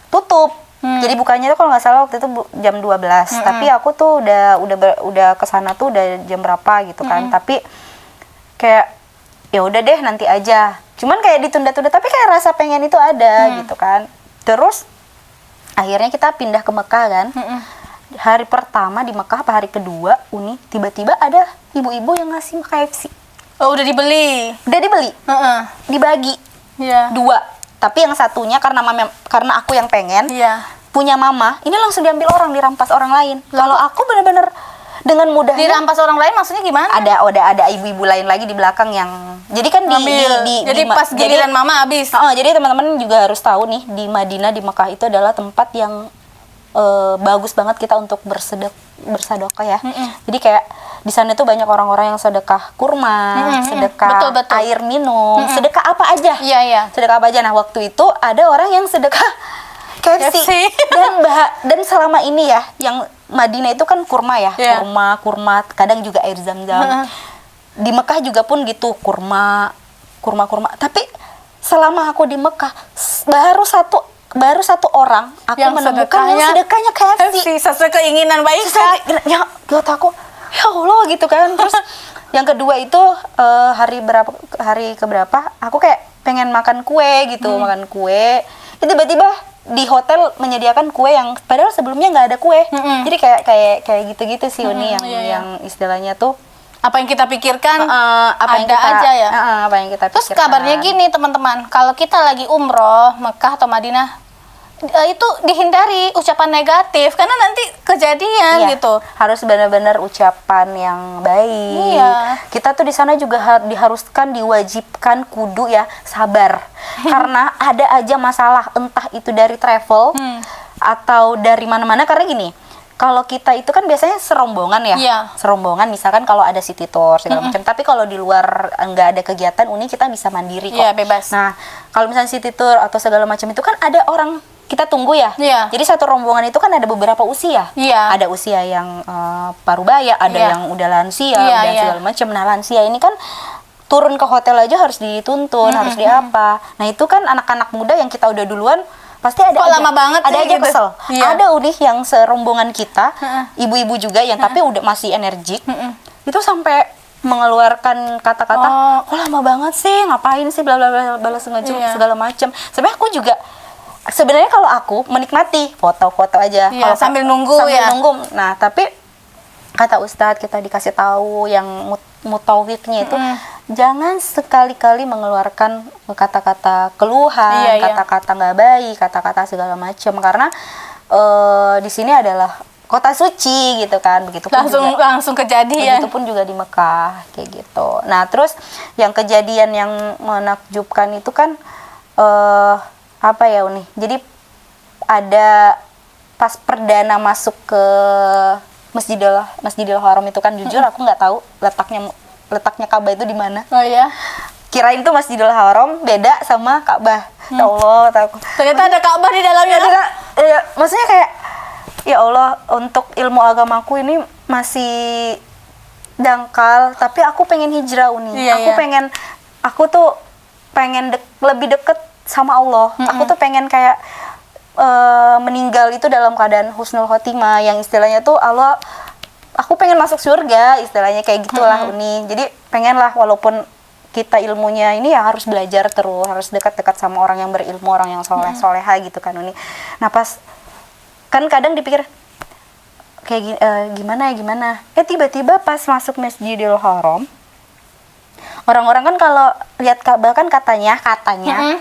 S2: tutup. Jadi bukanya tuh kalau nggak salah waktu itu jam 12. Tapi aku tuh udah kesana tuh udah jam berapa gitu kan. Tapi kayak ya udah deh nanti aja. Cuman kayak ditunda-tunda, tapi kayak rasa pengen itu ada gitu kan. Terus akhirnya kita pindah ke Mekah kan. Hari pertama di Mekah apa hari kedua, tiba-tiba ada ibu-ibu yang ngasih KFC.
S1: Oh, udah dibeli.
S2: Udah dibeli, dibagi
S1: Iya.
S2: 2. Tapi yang satunya karena aku yang pengen,
S1: Iya.
S2: punya mama, ini langsung diambil orang, dirampas orang lain. Kalau aku bener-bener dengan mudahnya
S1: Dirampas orang lain maksudnya gimana?
S2: ada ibu-ibu lain lagi di belakang yang jadi kan
S1: Jadi pas giliran mama habis.
S2: Jadi teman-teman juga harus tahu nih, di Madinah, di Mekah itu adalah tempat yang bagus banget kita untuk bersedekah ya. Jadi kayak di sana tuh banyak orang-orang yang sedekah kurma, sedekah
S1: Betul.
S2: air minum, sedekah apa aja.
S1: Iya.
S2: Sedekah apa aja. Nah, waktu itu ada orang yang sedekah KFC. Dan selama ini ya, yang Madinah itu kan kurma ya, kurma, kadang juga air zam-zam. Di Mekah juga pun gitu, kurma. Tapi selama aku di Mekah, baru satu orang aku
S1: yang
S2: menemukan yang sedekahnya KFC.
S1: Sesuai keinginan Mbak Ika.
S2: Ya, buat aku, ya Allah gitu kan. Terus yang kedua itu hari keberapa aku kayak pengen makan kue gitu, makan kue. Tiba-tiba di hotel menyediakan kue yang padahal sebelumnya nggak ada kue. Jadi kayak gitu-gitu sih Uni yang istilahnya tuh
S1: apa yang kita pikirkan
S2: apa yang kita
S1: aja ya.
S2: Apa yang kita
S1: Terus
S2: pikirkan.
S1: kabarnya gini teman-teman, kalau kita lagi umroh Mekah atau Madinah itu dihindari ucapan negatif karena nanti kejadian gitu.
S2: Harus benar-benar ucapan yang baik. Kita tuh di sana juga diwajibkan kudu ya sabar. Karena ada aja masalah, entah itu dari travel atau dari mana-mana. Karena gini, kalau kita itu kan biasanya serombongan ya, serombongan misalkan kalau ada city tour segala macam. Tapi kalau di luar nggak ada kegiatan Uni, kita bisa mandiri kok.
S1: Bebas.
S2: Nah, kalau misalnya city tour atau segala macam itu kan ada orang kita tunggu ya. Jadi satu rombongan itu kan ada beberapa usia. Ada usia yang parubaya, ada yang udah lansia, dan segala macam. Nah, lansia ini kan turun ke hotel aja harus dituntun, harus diapa. Nah, itu kan anak-anak muda yang kita udah duluan pasti ada aja,
S1: lama banget
S2: ada aja
S1: gitu.
S2: kesel. Ada udah yang serombongan kita, ibu-ibu juga yang tapi udah masih energik. Itu sampai mengeluarkan kata-kata, kok lama banget sih, ngapain sih, bla bla bla, balas ngejek segala macam. Sebenarnya aku juga kalau aku menikmati foto-foto aja, kalau
S1: sambil nunggu.
S2: Nah, tapi kata Ustadz, kita dikasih tahu yang mutawifnya itu jangan sekali-kali mengeluarkan kata-kata keluhan, kata-kata nggak baik, kata-kata segala macam, karena di sini adalah kota suci gitu kan.
S1: Langsung kejadian.
S2: Begitupun juga di Mekah kayak gitu. Nah, terus yang kejadian yang menakjubkan itu kan apa ya Uni? Jadi ada pas perdana masuk ke Masjidil Haram itu kan, jujur aku nggak tahu letaknya Ka'bah itu di mana. Kirain tuh Masjidil Haram beda sama Ka'bah. Ya Allah,
S1: ternyata ada Ka'bah di dalamnya.
S2: Maksudnya kayak ya Allah, untuk ilmu agamaku ini masih dangkal, tapi aku pengen hijrah Uni. Aku tuh pengen lebih deket sama Allah. Aku tuh pengen kayak meninggal itu dalam keadaan husnul khotimah, yang istilahnya tuh Allah, aku pengen masuk surga, istilahnya kayak gitulah Uni. Jadi pengen lah, walaupun kita ilmunya ini ya harus belajar terus, harus dekat-dekat sama orang yang berilmu, orang yang soleha gitu kan Uni. Nah, pas kan kadang dipikir kayak gimana, tiba-tiba pas masuk Masjidil Haram, orang-orang kan kalau lihat Ka'bah kan katanya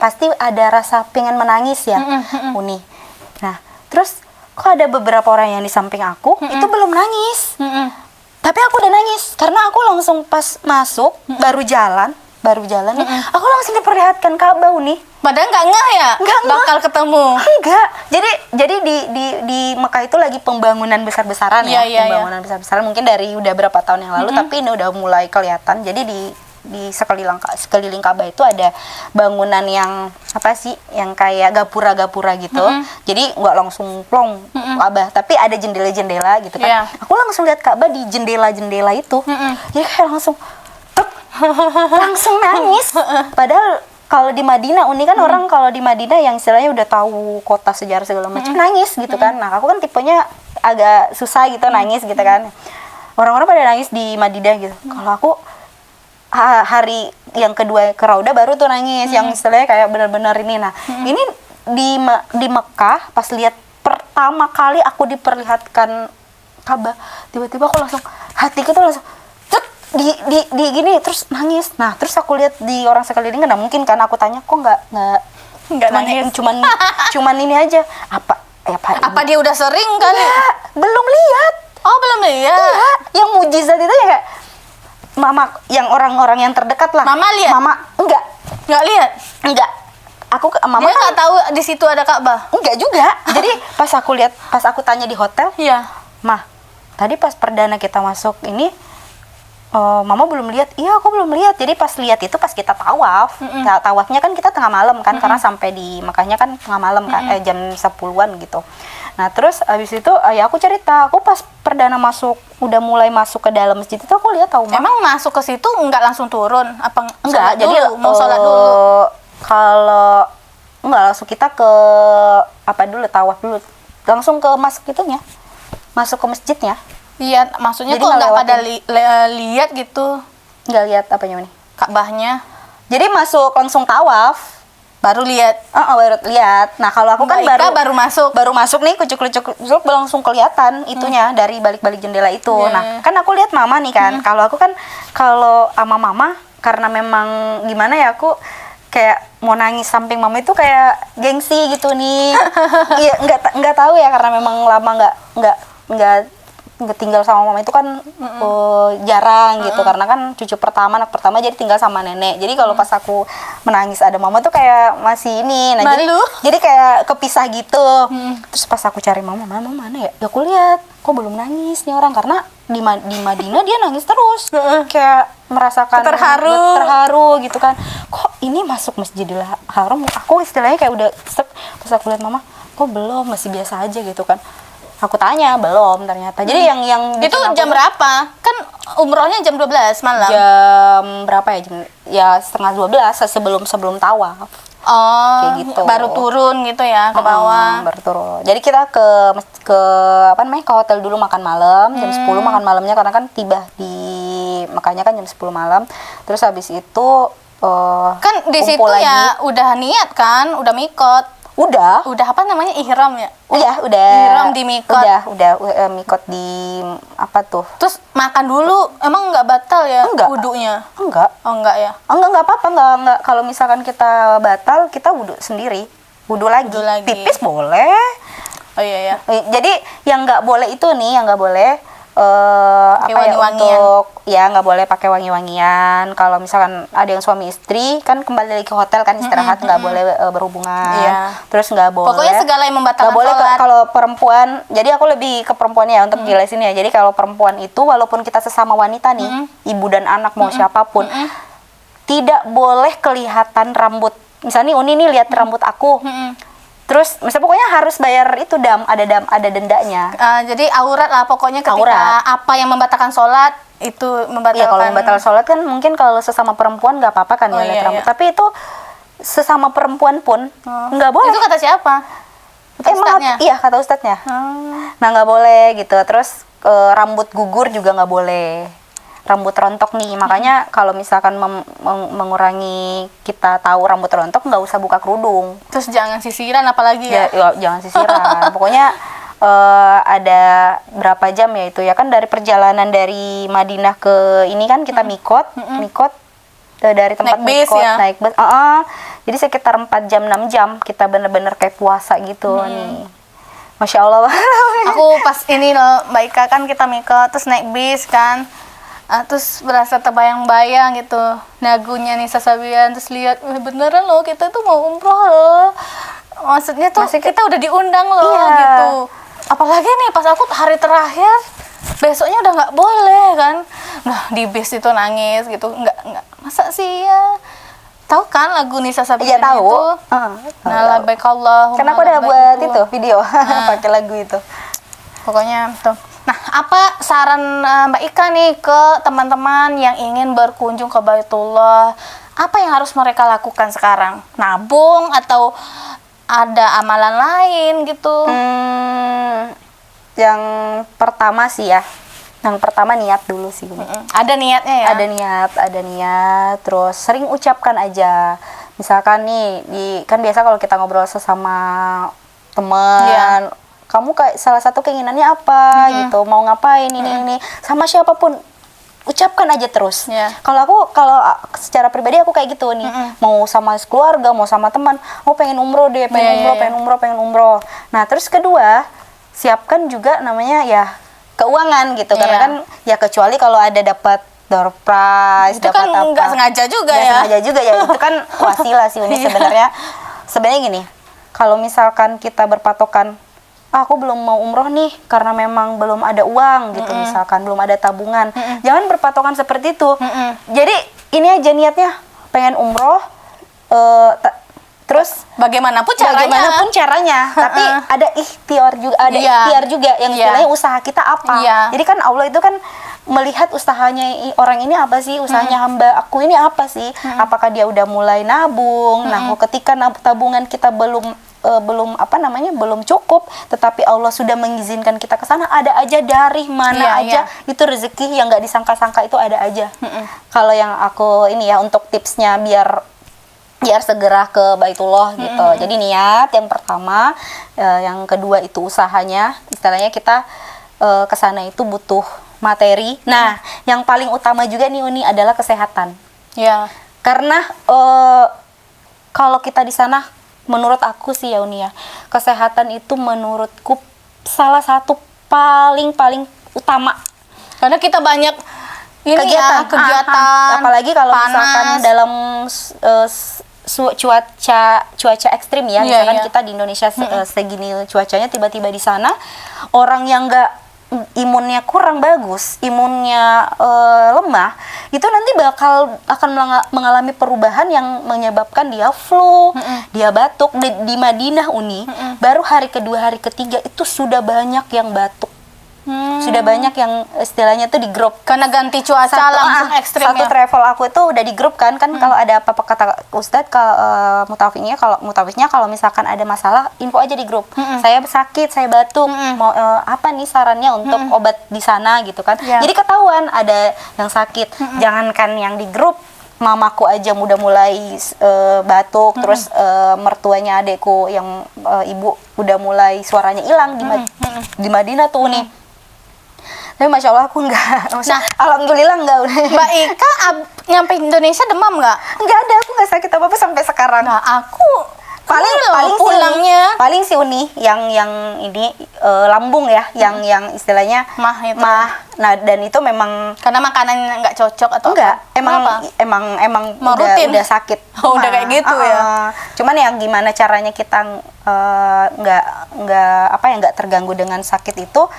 S2: pasti ada rasa pengen menangis ya Uni. Nah, terus kok ada beberapa orang yang di samping aku itu belum nangis. Tapi aku udah nangis karena aku langsung pas masuk baru jalan nih, aku langsung diperlihatkan Ka'bah Uni.
S1: Padahal nggak ngeh ya, bakal ketemu.
S2: Enggak. Jadi di Mekah itu lagi pembangunan besar-besaran pembangunan besar-besaran mungkin dari udah berapa tahun yang lalu, tapi ini udah mulai kelihatan. Jadi di sekeliling Ka'bah itu ada bangunan yang apa sih, yang kayak gapura-gapura gitu. Jadi nggak langsung plong Ka'bah, tapi ada jendela-jendela gitu kan. Aku langsung lihat Ka'bah di jendela-jendela itu. Jadi kayak langsung nangis. Padahal kalau di Madinah Uni kan orang kalau di Madinah yang istilahnya udah tahu kota sejarah segala macam nangis gitu kan. Nah, aku kan tipenya agak susah gitu nangis gitu kan. Orang-orang pada nangis di Madinah gitu. Kalau aku hari yang kedua ke Raudah baru tuh nangis, yang istilahnya kayak benar-benar ini. Nah, ini di Mekah pas lihat pertama kali aku diperlihatkan Ka'bah, tiba-tiba aku langsung, hatiku tuh langsung di gini terus nangis. Nah, terus aku lihat di orang sekeliling, kan mungkin kan aku tanya, kok nggak nangis, cuman ini aja. Apa
S1: dia udah sering kan?
S2: Belum lihat.
S1: Oh, belum lihat.
S2: Iya, yang mujizat itu ya kayak mama, yang orang-orang yang terdekat lah.
S1: Mama lihat?
S2: Mama enggak,
S1: Nggak lihat.
S2: enggak. Aku mama
S1: Dia
S2: kan
S1: nggak tahu di situ ada Ka'bah.
S2: enggak juga. Jadi pas aku lihat, pas aku tanya di hotel,
S1: Iya.
S2: "Mah, tadi pas perdana kita masuk ini Mama belum lihat." "Iya, aku belum lihat." Jadi pas lihat itu pas kita tawaf. Tawafnya kan kita tengah malam kan, karena sampai di Mekahnya kan tengah malam kan, jam 10-an gitu. Nah, terus abis itu ya aku cerita, aku pas perdana masuk, udah mulai masuk ke dalam masjid itu aku lihat tahu, Mah.
S1: Emang masuk ke situ nggak langsung turun? Apa
S2: Enggak,
S1: sholat
S2: jadi
S1: dulu? Mau sholat dulu?
S2: Kalau enggak, langsung kita ke apa dulu, tawaf dulu. Langsung ke masuk itunya. Masuk ke masjidnya.
S1: Lihat, maksudnya
S2: Jadi
S1: kok nggak
S2: ngelewatin.
S1: pada lihat gitu
S2: Enggak lihat apanya nih.
S1: Ka'bahnya?
S2: Jadi masuk langsung tawaf.
S1: Baru lihat.
S2: Baru lihat. Nah, kalau aku kan
S1: Mbak Ika baru masuk.
S2: Baru masuk nih, kucuk-kucuk langsung kelihatan itunya dari balik-balik jendela itu.
S1: Iya.
S2: Nah, kan aku lihat mama nih kan. Kalau aku kan kalau sama mama, karena memang gimana ya, aku kayak mau nangis samping mama itu kayak gengsi gitu nih. Iya, nggak tahu ya, karena memang lama nggak tinggal sama mama itu kan jarang gitu, karena kan cucu pertama, anak pertama, jadi tinggal sama nenek. Jadi kalau pas aku menangis ada mama tuh kayak masih ini, nah
S1: Malu.
S2: jadi kayak kepisah gitu. Terus pas aku cari mama mana ya, aku lihat kok belum nangis nih orang, karena di Madinah dia nangis terus, kayak merasakan terharu gitu kan. Kok ini masuk Masjidil Haram, aku istilahnya kayak udah pas aku lihat mama, kok belum, masih biasa aja gitu kan. Aku tanya, belum ternyata. Jadi yang
S1: Itu
S2: bikin aku
S1: jam berapa? Kan umrohnya jam 12 malam.
S2: jam berapa ya? Ya setengah 12 sebelum tawaf.
S1: Oh,
S2: Kayak gitu.
S1: baru turun gitu ya ke bawah.
S2: Baru turun. Jadi kita ke apa namanya? Ke hotel dulu makan malam, jam 10 makan malamnya, karena kan tiba di Mekahnya kan jam 10 malam. Terus habis itu
S1: Kan di situ
S2: kumpul lagi.
S1: ya udah niat kan, udah mikot.
S2: Udah
S1: Udah apa namanya? Ihram ya?
S2: udah
S1: Ihram di mikot.
S2: udah mikot di apa tuh?
S1: Terus makan dulu, emang nggak batal ya
S2: Enggak.
S1: wudunya?
S2: Enggak.
S1: Oh enggak ya?
S2: Enggak apa-apa, enggak. Kalau misalkan kita batal, kita wudhu sendiri. Wudhu lagi.
S1: Wudhu lagi.
S2: Pipis boleh.
S1: Oh iya ya.
S2: Jadi yang nggak boleh itu nih, yang nggak boleh
S1: Pakai
S2: apa ya,
S1: wangi-wangian.
S2: untuk ya nggak boleh pakai wangi-wangian. Kalau misalkan ada yang suami istri kan kembali lagi ke hotel kan, istirahat, nggak boleh berhubungan.
S1: Iya.
S2: Terus nggak boleh.
S1: Pokoknya segala yang membatalkan
S2: nggak boleh
S1: sholat.
S2: kalau perempuan. Jadi aku lebih ke perempuan ya untuk jelasin ya. Jadi kalau perempuan itu walaupun kita sesama wanita nih, ibu dan anak mau siapapun, tidak boleh kelihatan rambut. Misalnya nih Uni nih lihat rambut aku. Terus misalnya pokoknya harus bayar itu ada dendanya.
S1: Jadi aurat lah pokoknya ketika
S2: Aurat.
S1: apa yang membatalkan sholat itu membatalkan.
S2: Iya, kalau membatal sholat kan mungkin kalau sesama perempuan nggak apa-apa kan
S1: Oh,
S2: ya lihat
S1: iya,
S2: rambut.
S1: iya.
S2: Tapi itu sesama perempuan pun nggak boleh.
S1: Itu kata siapa? Kata
S2: Emang
S1: ustadznya?
S2: iya, kata ustadznya. Nah, nggak boleh gitu. Terus rambut gugur juga nggak boleh. Rambut rontok nih, makanya kalau misalkan mengurangi kita tahu rambut rontok, nggak usah buka kerudung.
S1: Terus jangan sisiran apalagi ya.
S2: Jangan sisiran. Pokoknya ada berapa jam ya itu ya kan, dari perjalanan dari Madinah ke ini kan kita mikot dari tempat
S1: Naik bis
S2: mikot,
S1: ya?
S2: naik bus. Jadi sekitar 4 jam 6 jam kita bener-bener kayak puasa gitu nih. Masya Allah.
S1: Aku pas ini loh Mbak Ika kan kita mikot terus naik bis kan. Terus berasa terbayang-bayang gitu lagunya Nisa Sabian, terus lihat beneran loh kita tuh mau umroh loh, maksudnya tuh kita udah diundang loh.
S2: Iya.
S1: Gitu. Apalagi nih pas aku hari terakhir besoknya udah nggak boleh kan. Nah di bis itu nangis gitu, nggak masa sih ya. Tahu kan lagu Nisa Sabian
S2: Iya tahu.
S1: itu? Nah labbaik Allahumma
S2: Karena aku udah
S1: labbaik
S2: buat
S1: itu.
S2: itu video pakai lagu itu.
S1: Pokoknya tuh. Nah, apa saran Mbak Ika nih ke teman-teman yang ingin berkunjung ke Baitullah? Apa yang harus mereka lakukan sekarang? Nabung atau ada amalan lain gitu?
S2: Yang pertama sih ya. Yang pertama niat dulu sih.
S1: Ada niatnya ya?
S2: Ada niat, terus sering ucapkan aja. Misalkan nih, kan biasa kalau kita ngobrol sesama teman,
S1: Iya.
S2: kamu kayak salah satu keinginannya apa gitu, mau ngapain ini, sama siapapun ucapkan aja terus.
S1: Iya.
S2: Kalau secara pribadi aku kayak gitu nih, mau sama keluarga, mau sama teman, pengen umroh deh, pengen umroh. Nah terus kedua, siapkan juga namanya ya keuangan gitu.
S1: Iya.
S2: Karena kan ya kecuali kalau ada dapat door prize,
S1: Itu
S2: dapat
S1: kan
S2: apa.
S1: nggak sengaja juga
S2: Nggak
S1: ya.
S2: sengaja juga ya, itu kan wasilah sih Uni
S1: Iya.
S2: sebenarnya. Sebenarnya gini, kalau misalkan kita berpatokan, aku belum mau umroh nih karena memang belum ada uang gitu, misalkan belum ada tabungan. Jangan berpatokan seperti itu. Jadi ini aja niatnya pengen umroh, terus
S1: Bagaimanapun caranya.
S2: bagaimanapun caranya, tapi ada ikhtiar juga, ada
S1: Iya.
S2: ikhtiar juga yang
S1: Iya.
S2: istilahnya usaha kita apa.
S1: Iya.
S2: Jadi kan Allah itu kan melihat usahanya orang ini apa sih, usahanya hamba aku ini apa sih, apakah dia udah mulai nabung. Nah, ketika tabungan kita belum cukup, tetapi Allah sudah mengizinkan kita ke sana, ada aja dari mana
S1: Iya,
S2: aja itu rezeki yang nggak disangka-sangka itu ada aja. Kalau yang aku ini ya untuk tipsnya biar segera ke Baitullah gitu. Jadi niat yang pertama, yang kedua itu usahanya. Istilahnya kita ke sana itu butuh materi. Nah, yang paling utama juga nih Uni adalah kesehatan.
S1: Ya.
S2: Karena kalau kita di sana, menurut aku sih ya Uni ya, kesehatan itu menurutku salah satu paling utama.
S1: Karena kita banyak ini kegiatan.
S2: Apalagi kalau
S1: panas.
S2: misalkan dalam cuaca ekstrim ya,
S1: Iya,
S2: misalkan
S1: iya.
S2: kita di Indonesia segini cuacanya, tiba-tiba di sana orang yang nggak imunnya kurang bagus, imunnya lemah, itu nanti akan mengalami perubahan yang menyebabkan dia flu, dia batuk. Di Madinah Uni, baru hari kedua, hari ketiga itu sudah banyak yang batuk. Sudah banyak yang istilahnya tuh di grup.
S1: Karena ganti cuaca langsung ekstrim
S2: Satu
S1: ya.
S2: travel aku itu udah di grup kan kalau ada apa-apa kata Ustadz mutawifnya kalau misalkan ada masalah info aja di grup. Saya sakit, saya batuk, mau apa nih sarannya untuk obat di sana gitu kan.
S1: Ya.
S2: Jadi ketahuan ada yang sakit. Jangankan yang di grup, mamaku aja udah mulai batuk, terus mertuanya adekku yang ibu udah mulai suaranya hilang di Madinah tuh nih. Tapi masya Allah aku enggak.
S1: Nah,
S2: alhamdulillah enggak udah.
S1: Mbak Ika nyampe Indonesia demam nggak?
S2: Enggak ada, aku enggak sakit apa-apa sampai sekarang.
S1: Nah, aku
S2: paling
S1: loh,
S2: sih
S1: pulangnya
S2: Uni, paling sih Uni yang ini lambung ya, yang istilahnya
S1: mah itu.
S2: Nah, dan itu memang
S1: Karena makanan nggak cocok atau
S2: enggak,
S1: apa? Kenapa?
S2: emang
S1: Mau rutin?
S2: udah sakit.
S1: Oh, udah kayak gitu ya.
S2: Cuman yang gimana caranya kita nggak terganggu dengan sakit itu,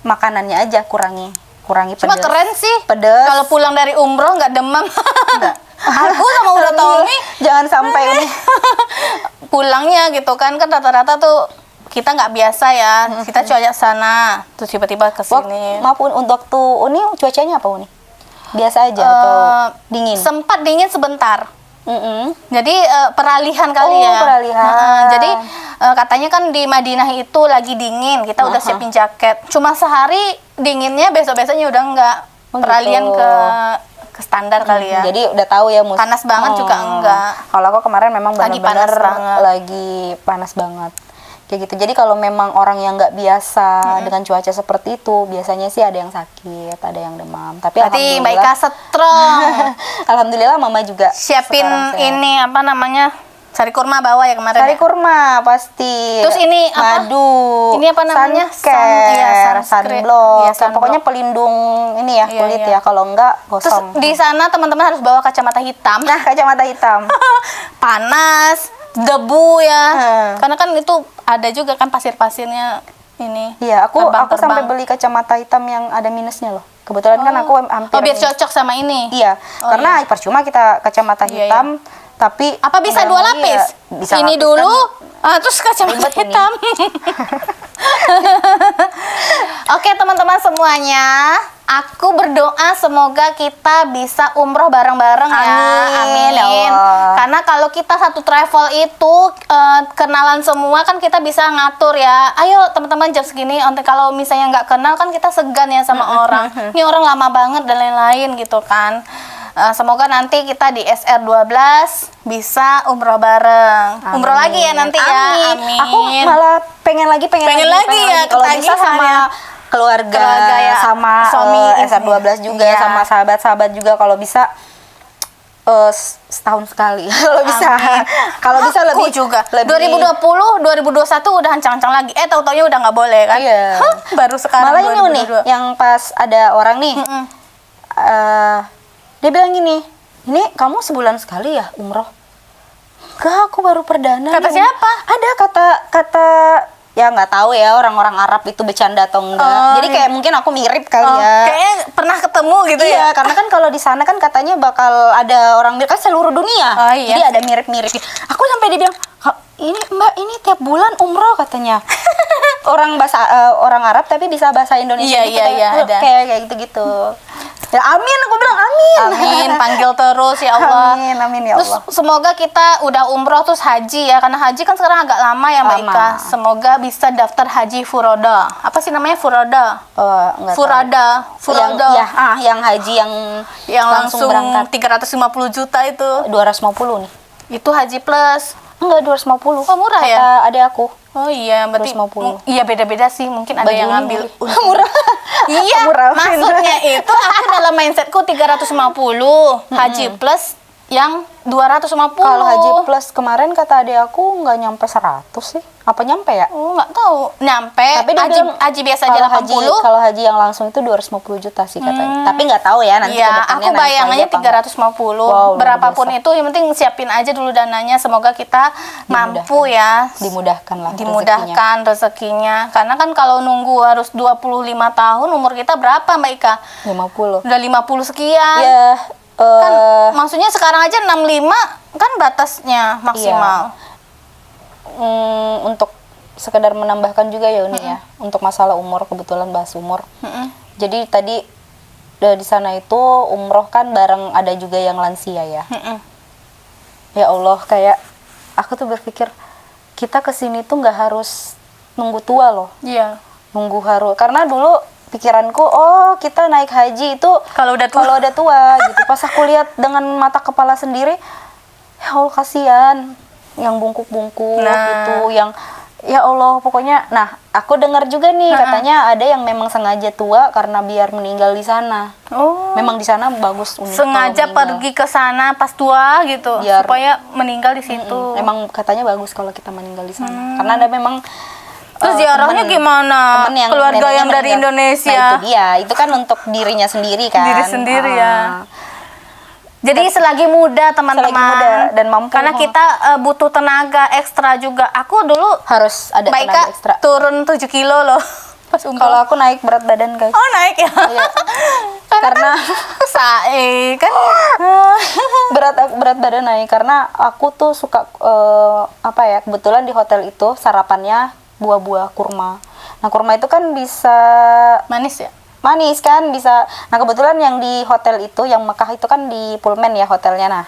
S2: makanannya aja kurangi
S1: Cuma
S2: pedes.
S1: keren sih.
S2: Pedes.
S1: Kalau pulang dari umroh nggak demam.
S2: Enggak.
S1: Aku sama udah Tommy
S2: Jangan sampai ini.
S1: pulangnya gitu kan rata-rata tuh kita nggak biasa ya. Kita cuaca sana, terus tiba-tiba ke sini.
S2: Maaf untuk tuh Uni cuacanya apa Uni? Biasa aja atau dingin?
S1: Sempat dingin sebentar.
S2: Mm-mm.
S1: Jadi peralihan kali ya.
S2: Peralihan.
S1: Jadi katanya kan di Madinah itu lagi dingin, kita udah siapin jaket. Cuma sehari dinginnya, besok-besoknya udah enggak. Peralihan
S2: gitu.
S1: ke standar kali ya.
S2: Jadi udah tahu ya
S1: Panas banget juga enggak.
S2: Kalau aku kemarin memang
S1: Lagi
S2: benar-benar
S1: panas banget.
S2: lagi panas banget. Kayak gitu. Jadi kalau memang orang yang nggak biasa dengan cuaca seperti itu, biasanya sih ada yang sakit, ada yang demam. Tapi
S1: Berarti Mbak Ika
S2: alhamdulillah,
S1: strong.
S2: alhamdulillah Mama juga
S1: Siapin
S2: sekarang sehat.
S1: ini apa namanya? Sari kurma bawa ya kemarin.
S2: Sari
S1: ya?
S2: kurma pasti.
S1: Terus ini apa?
S2: Madu.
S1: Ini apa namanya?
S2: Sunscare,
S1: sunscreen.
S2: sunblock.
S1: Iya, sunblock.
S2: Pokoknya pelindung ini ya
S1: Iya,
S2: kulit
S1: iya.
S2: ya. Kalau enggak
S1: Terus
S2: gosong.
S1: di sana teman-teman harus bawa kacamata hitam.
S2: Nah, kacamata hitam.
S1: Panas, debu ya.
S2: Hmm.
S1: Karena kan itu ada juga kan pasir-pasirnya ini.
S2: Iya, aku
S1: terbang.
S2: sampai beli kacamata hitam yang ada minusnya loh. Kebetulan kan aku hampir
S1: Oh, biar cocok sama ini.
S2: Iya,
S1: Oh,
S2: karena percuma kita kacamata
S1: Iya,
S2: hitam, tapi
S1: Apa bisa
S2: enggak,
S1: dua
S2: iya,
S1: lapis?
S2: bisa
S1: Ini
S2: lapis
S1: dulu,
S2: kan.
S1: terus kacamata
S2: Ribet ini.
S1: hitam. Oke teman-teman semuanya, aku berdoa semoga kita bisa umroh bareng-bareng ya.
S2: Amin, ya Allah.
S1: Karena kalau kita satu travel itu kenalan semua kan kita bisa ngatur ya. Ayo teman-teman jam segini. Kalau misalnya nggak kenal kan kita segan ya sama orang. Ini orang lama banget dan lain-lain gitu kan. Semoga nanti kita di SR12 bisa umroh bareng. Umroh lagi ya nanti ya. Amin.
S2: Aku malah pengen lagi
S1: ya,
S2: kalau bisa
S1: ketagihan
S2: sama
S1: ya.
S2: keluarga
S1: ya,
S2: sama
S1: suami
S2: SR12 juga,
S1: iya.
S2: sama sahabat-sahabat juga kalau bisa setahun sekali kalau bisa.
S1: Amin.
S2: Kalau bisa
S1: Aku
S2: lebih
S1: juga.
S2: lebih
S1: 2020, 2021 udah ancang-ancang lagi. Tahu-taunya udah nggak boleh kan?
S2: Iya.
S1: Baru sekarang
S2: Malah ini nih
S1: 2022.
S2: yang pas ada orang nih,
S1: Mm-mm.
S2: dia bilang gini, ini kamu sebulan sekali ya umroh? Enggak, aku baru perdana.
S1: Kata
S2: nih.
S1: siapa?
S2: Ada kata ya nggak tahu ya orang-orang Arab itu bercanda atau enggak.
S1: Oh,
S2: Jadi
S1: iya.
S2: kayak mungkin aku mirip kali
S1: Oh,
S2: ya.
S1: kayaknya pernah ketemu gitu
S2: Iya,
S1: ya.
S2: karena kan kalau di sana kan katanya bakal ada orang mirip kan seluruh dunia.
S1: Oh, iya.
S2: Jadi ada mirip-mirip. Aku sampai dibilang, ini Mbak ini tiap bulan umroh katanya. Orang Arab tapi bisa bahasa Indonesia.
S1: Iya,
S2: gitu,
S1: iya, iya, ada.
S2: kayak gitu-gitu. Ya amin, aku bilang amin.
S1: Amin, panggil terus ya Allah.
S2: Amin, amin ya
S1: Terus
S2: Allah.
S1: semoga kita udah umroh terus haji ya, karena haji kan sekarang agak lama ya Mbak
S2: Lama.
S1: Ika. Semoga bisa daftar haji furoda. Apa sih namanya furoda?
S2: Enggak tahu.
S1: Furada, furoda.
S2: Yang haji
S1: Yang langsung
S2: berangkat
S1: 350 juta itu.
S2: 250 nih.
S1: Itu haji plus.
S2: Enggak 250.
S1: Oh, murah ya?
S2: Kata adek aku.
S1: Oh iya, berarti
S2: 250.
S1: iya beda-beda sih, mungkin ada
S2: Baju
S1: yang
S2: ini
S1: ngambil
S2: murah.
S1: Iya,
S2: Murah.
S1: maksudnya itu aku dalam mindsetku 350, haji plus yang 250.
S2: Kalau haji plus kemarin kata adek aku nggak nyampe 100 sih. Apa nyampe ya?
S1: Oh, nggak tahu. Nyampe.
S2: Tapi dia
S1: haji,
S2: bilang
S1: haji biasa aja 80.
S2: Kalau haji yang langsung itu 250 juta sih katanya. Tapi nggak tahu ya nanti
S1: Iya,
S2: kedepannya
S1: aku
S2: naik
S1: bayangannya
S2: lagi apa enggak.
S1: 350.
S2: Wow, luar
S1: Berapapun
S2: biasa.
S1: itu, yang penting siapin aja dulu dananya. Semoga kita mampu ya.
S2: Dimudahkan lah rezekinya.
S1: Dimudahkan rezekinya. Karena kan kalau nunggu harus 25 tahun, umur kita berapa Mbak Ika?
S2: 50.
S1: Udah 50 sekian.
S2: Ya,
S1: Kan maksudnya sekarang aja 65 kan batasnya maksimal.
S2: untuk sekedar menambahkan juga ya Uni ya, untuk masalah umur, kebetulan bahas umur.
S1: Mm-mm.
S2: Jadi tadi di sana itu umroh kan bareng ada juga yang lansia ya.
S1: Mm-mm.
S2: Ya Allah, kayak aku tuh berpikir kita kesini tuh nggak harus nunggu tua loh,
S1: Iya.
S2: nunggu harus, karena dulu pikiranku oh kita naik haji itu
S1: Kalau udah tua.
S2: kalau udah tua gitu. Pas aku lihat dengan mata kepala sendiri, ya Allah kasihan yang bungkuk-bungkuk
S1: Nah.
S2: gitu, yang ya Allah pokoknya. Nah aku dengar juga nih katanya ada yang memang sengaja tua karena biar meninggal di sana.
S1: Oh.
S2: Memang di sana bagus Uni,
S1: Sengaja
S2: kalau meninggal.
S1: pergi ke sana pas tua gitu
S2: Biar-
S1: supaya meninggal di situ.
S2: Emang katanya bagus kalau kita meninggal di sana. Karena ada memang
S1: Terus ziarahnya gimana?
S2: temen yang
S1: Keluarga
S2: neneknya
S1: yang dari
S2: meninggal.
S1: Indonesia.
S2: Nah, itu dia. Itu kan untuk dirinya sendiri kan.
S1: Diri sendiri ya.
S2: Ah.
S1: Jadi selagi muda teman-teman.
S2: Selagi muda dan mampu.
S1: Karena kita butuh tenaga ekstra juga. Aku dulu
S2: Harus ada
S1: Mbak
S2: tenaga
S1: Ika
S2: ekstra.
S1: turun 7 kilo loh pas umroh.
S2: Kalau aku naik berat badan guys.
S1: Oh naik ya?
S2: Iya. Karena
S1: Sae kan.
S2: berat badan naik karena aku tuh suka apa ya, kebetulan di hotel itu sarapannya buah-buah kurma. Nah kurma itu kan bisa
S1: Manis ya?
S2: manis kan, bisa. Nah kebetulan yang di hotel itu, yang Mekah itu kan di Pullman ya hotelnya. Nah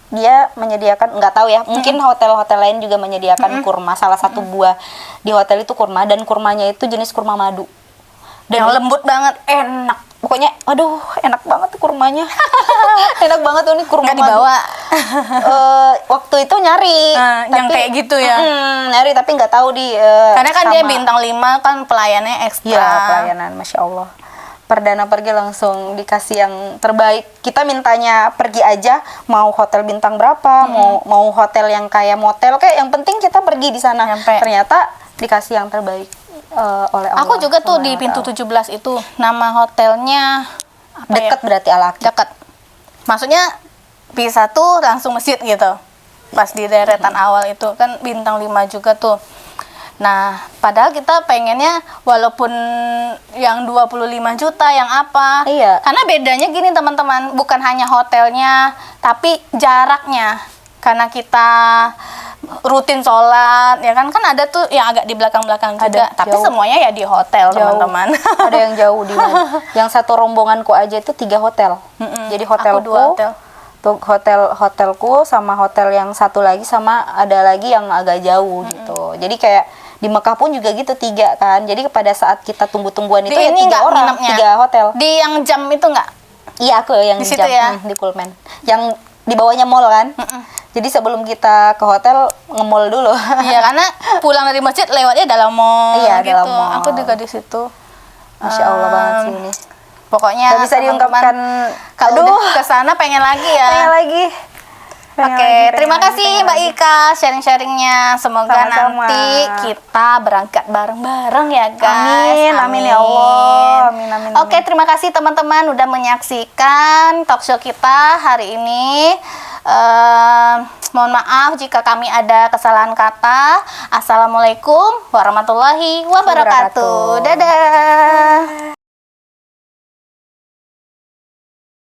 S2: dia menyediakan, nggak tahu ya, mungkin hotel-hotel lain juga menyediakan kurma. Salah satu buah di hotel itu kurma, dan kurmanya itu jenis kurma madu. Dan
S1: Yang lembut banget, enak.
S2: pokoknya aduh enak banget tuh kurmanya. Enak banget tuh nih kurma
S1: Nggak
S2: madu.
S1: dibawa.
S2: Waktu itu nyari
S1: yang kayak gitu ya?
S2: nyari tapi nggak tahu di
S1: Karena kan dia
S2: sama-
S1: bintang 5 kan pelayannya ekstra.
S2: Iya, pelayanan, Masya Allah. Perdana pergi langsung dikasih yang terbaik. Kita mintanya pergi aja, mau hotel bintang berapa, mau hotel yang kayak motel, kayak yang penting kita pergi di sana.
S1: Nyampe.
S2: Ternyata dikasih yang terbaik oleh Allah.
S1: Aku juga tuh di
S2: Subhanahu wa
S1: pintu
S2: ta'ala.
S1: 17 itu, nama hotelnya apa
S2: Deket
S1: ya?
S2: berarti Al-Aqib.
S1: Dekat. Maksudnya bisa tuh langsung masjid gitu. Pas di deretan awal itu kan bintang 5 juga tuh. Nah, padahal kita pengennya walaupun yang 25 juta yang apa.
S2: Iya.
S1: Karena bedanya gini teman-teman, bukan hanya hotelnya, tapi jaraknya. Karena kita rutin sholat, ya kan ada tuh yang agak di belakang-belakang juga.
S2: Ada,
S1: Tapi
S2: jauh.
S1: semuanya ya di hotel
S2: Jauh.
S1: teman-teman.
S2: Ada yang jauh di mana? Yang satu rombonganku aja itu 3 hotel. Jadi hotelku,
S1: Aku 2 hotel.
S2: tuh hotelku sama hotel yang satu lagi, sama ada lagi yang agak jauh gitu. Jadi kayak di Mekah pun juga gitu 3 kan. Jadi pada saat kita tunggu-tungguan itu
S1: Di
S2: ya
S1: ini
S2: 3
S1: nggak
S2: orang,
S1: nginepnya?
S2: 3 hotel.
S1: Di yang jam itu nggak?
S2: Iya aku yang
S1: Di
S2: di
S1: situ
S2: jam,
S1: ya?
S2: di Pullman. Yang di bawahnya mall kan. Jadi sebelum kita ke hotel nge-mall dulu.
S1: Iya, karena pulang dari masjid lewatnya dalam mall
S2: Iya,
S1: gitu.
S2: dalam mall.
S1: Aku juga di situ.
S2: Masya Allah banget sih ini.
S1: Pokoknya
S2: Gak bisa
S1: teman-teman,
S2: diungkapkan.
S1: kalau
S2: Aduh,
S1: udah kesana pengen lagi ya.
S2: pengen lagi.
S1: Oke, terima kasih Mbak Ika sharing-sharingnya. Semoga
S2: Sama-sama.
S1: nanti kita berangkat bareng-bareng ya
S2: Amin,
S1: guys.
S2: amin ya Allah. Amin, amin,
S1: Oke,
S2: amin.
S1: terima kasih teman-teman udah menyaksikan talkshow kita hari ini. Mohon maaf jika kami ada kesalahan kata. Assalamualaikum warahmatullahi wabarakatuh. Dadah.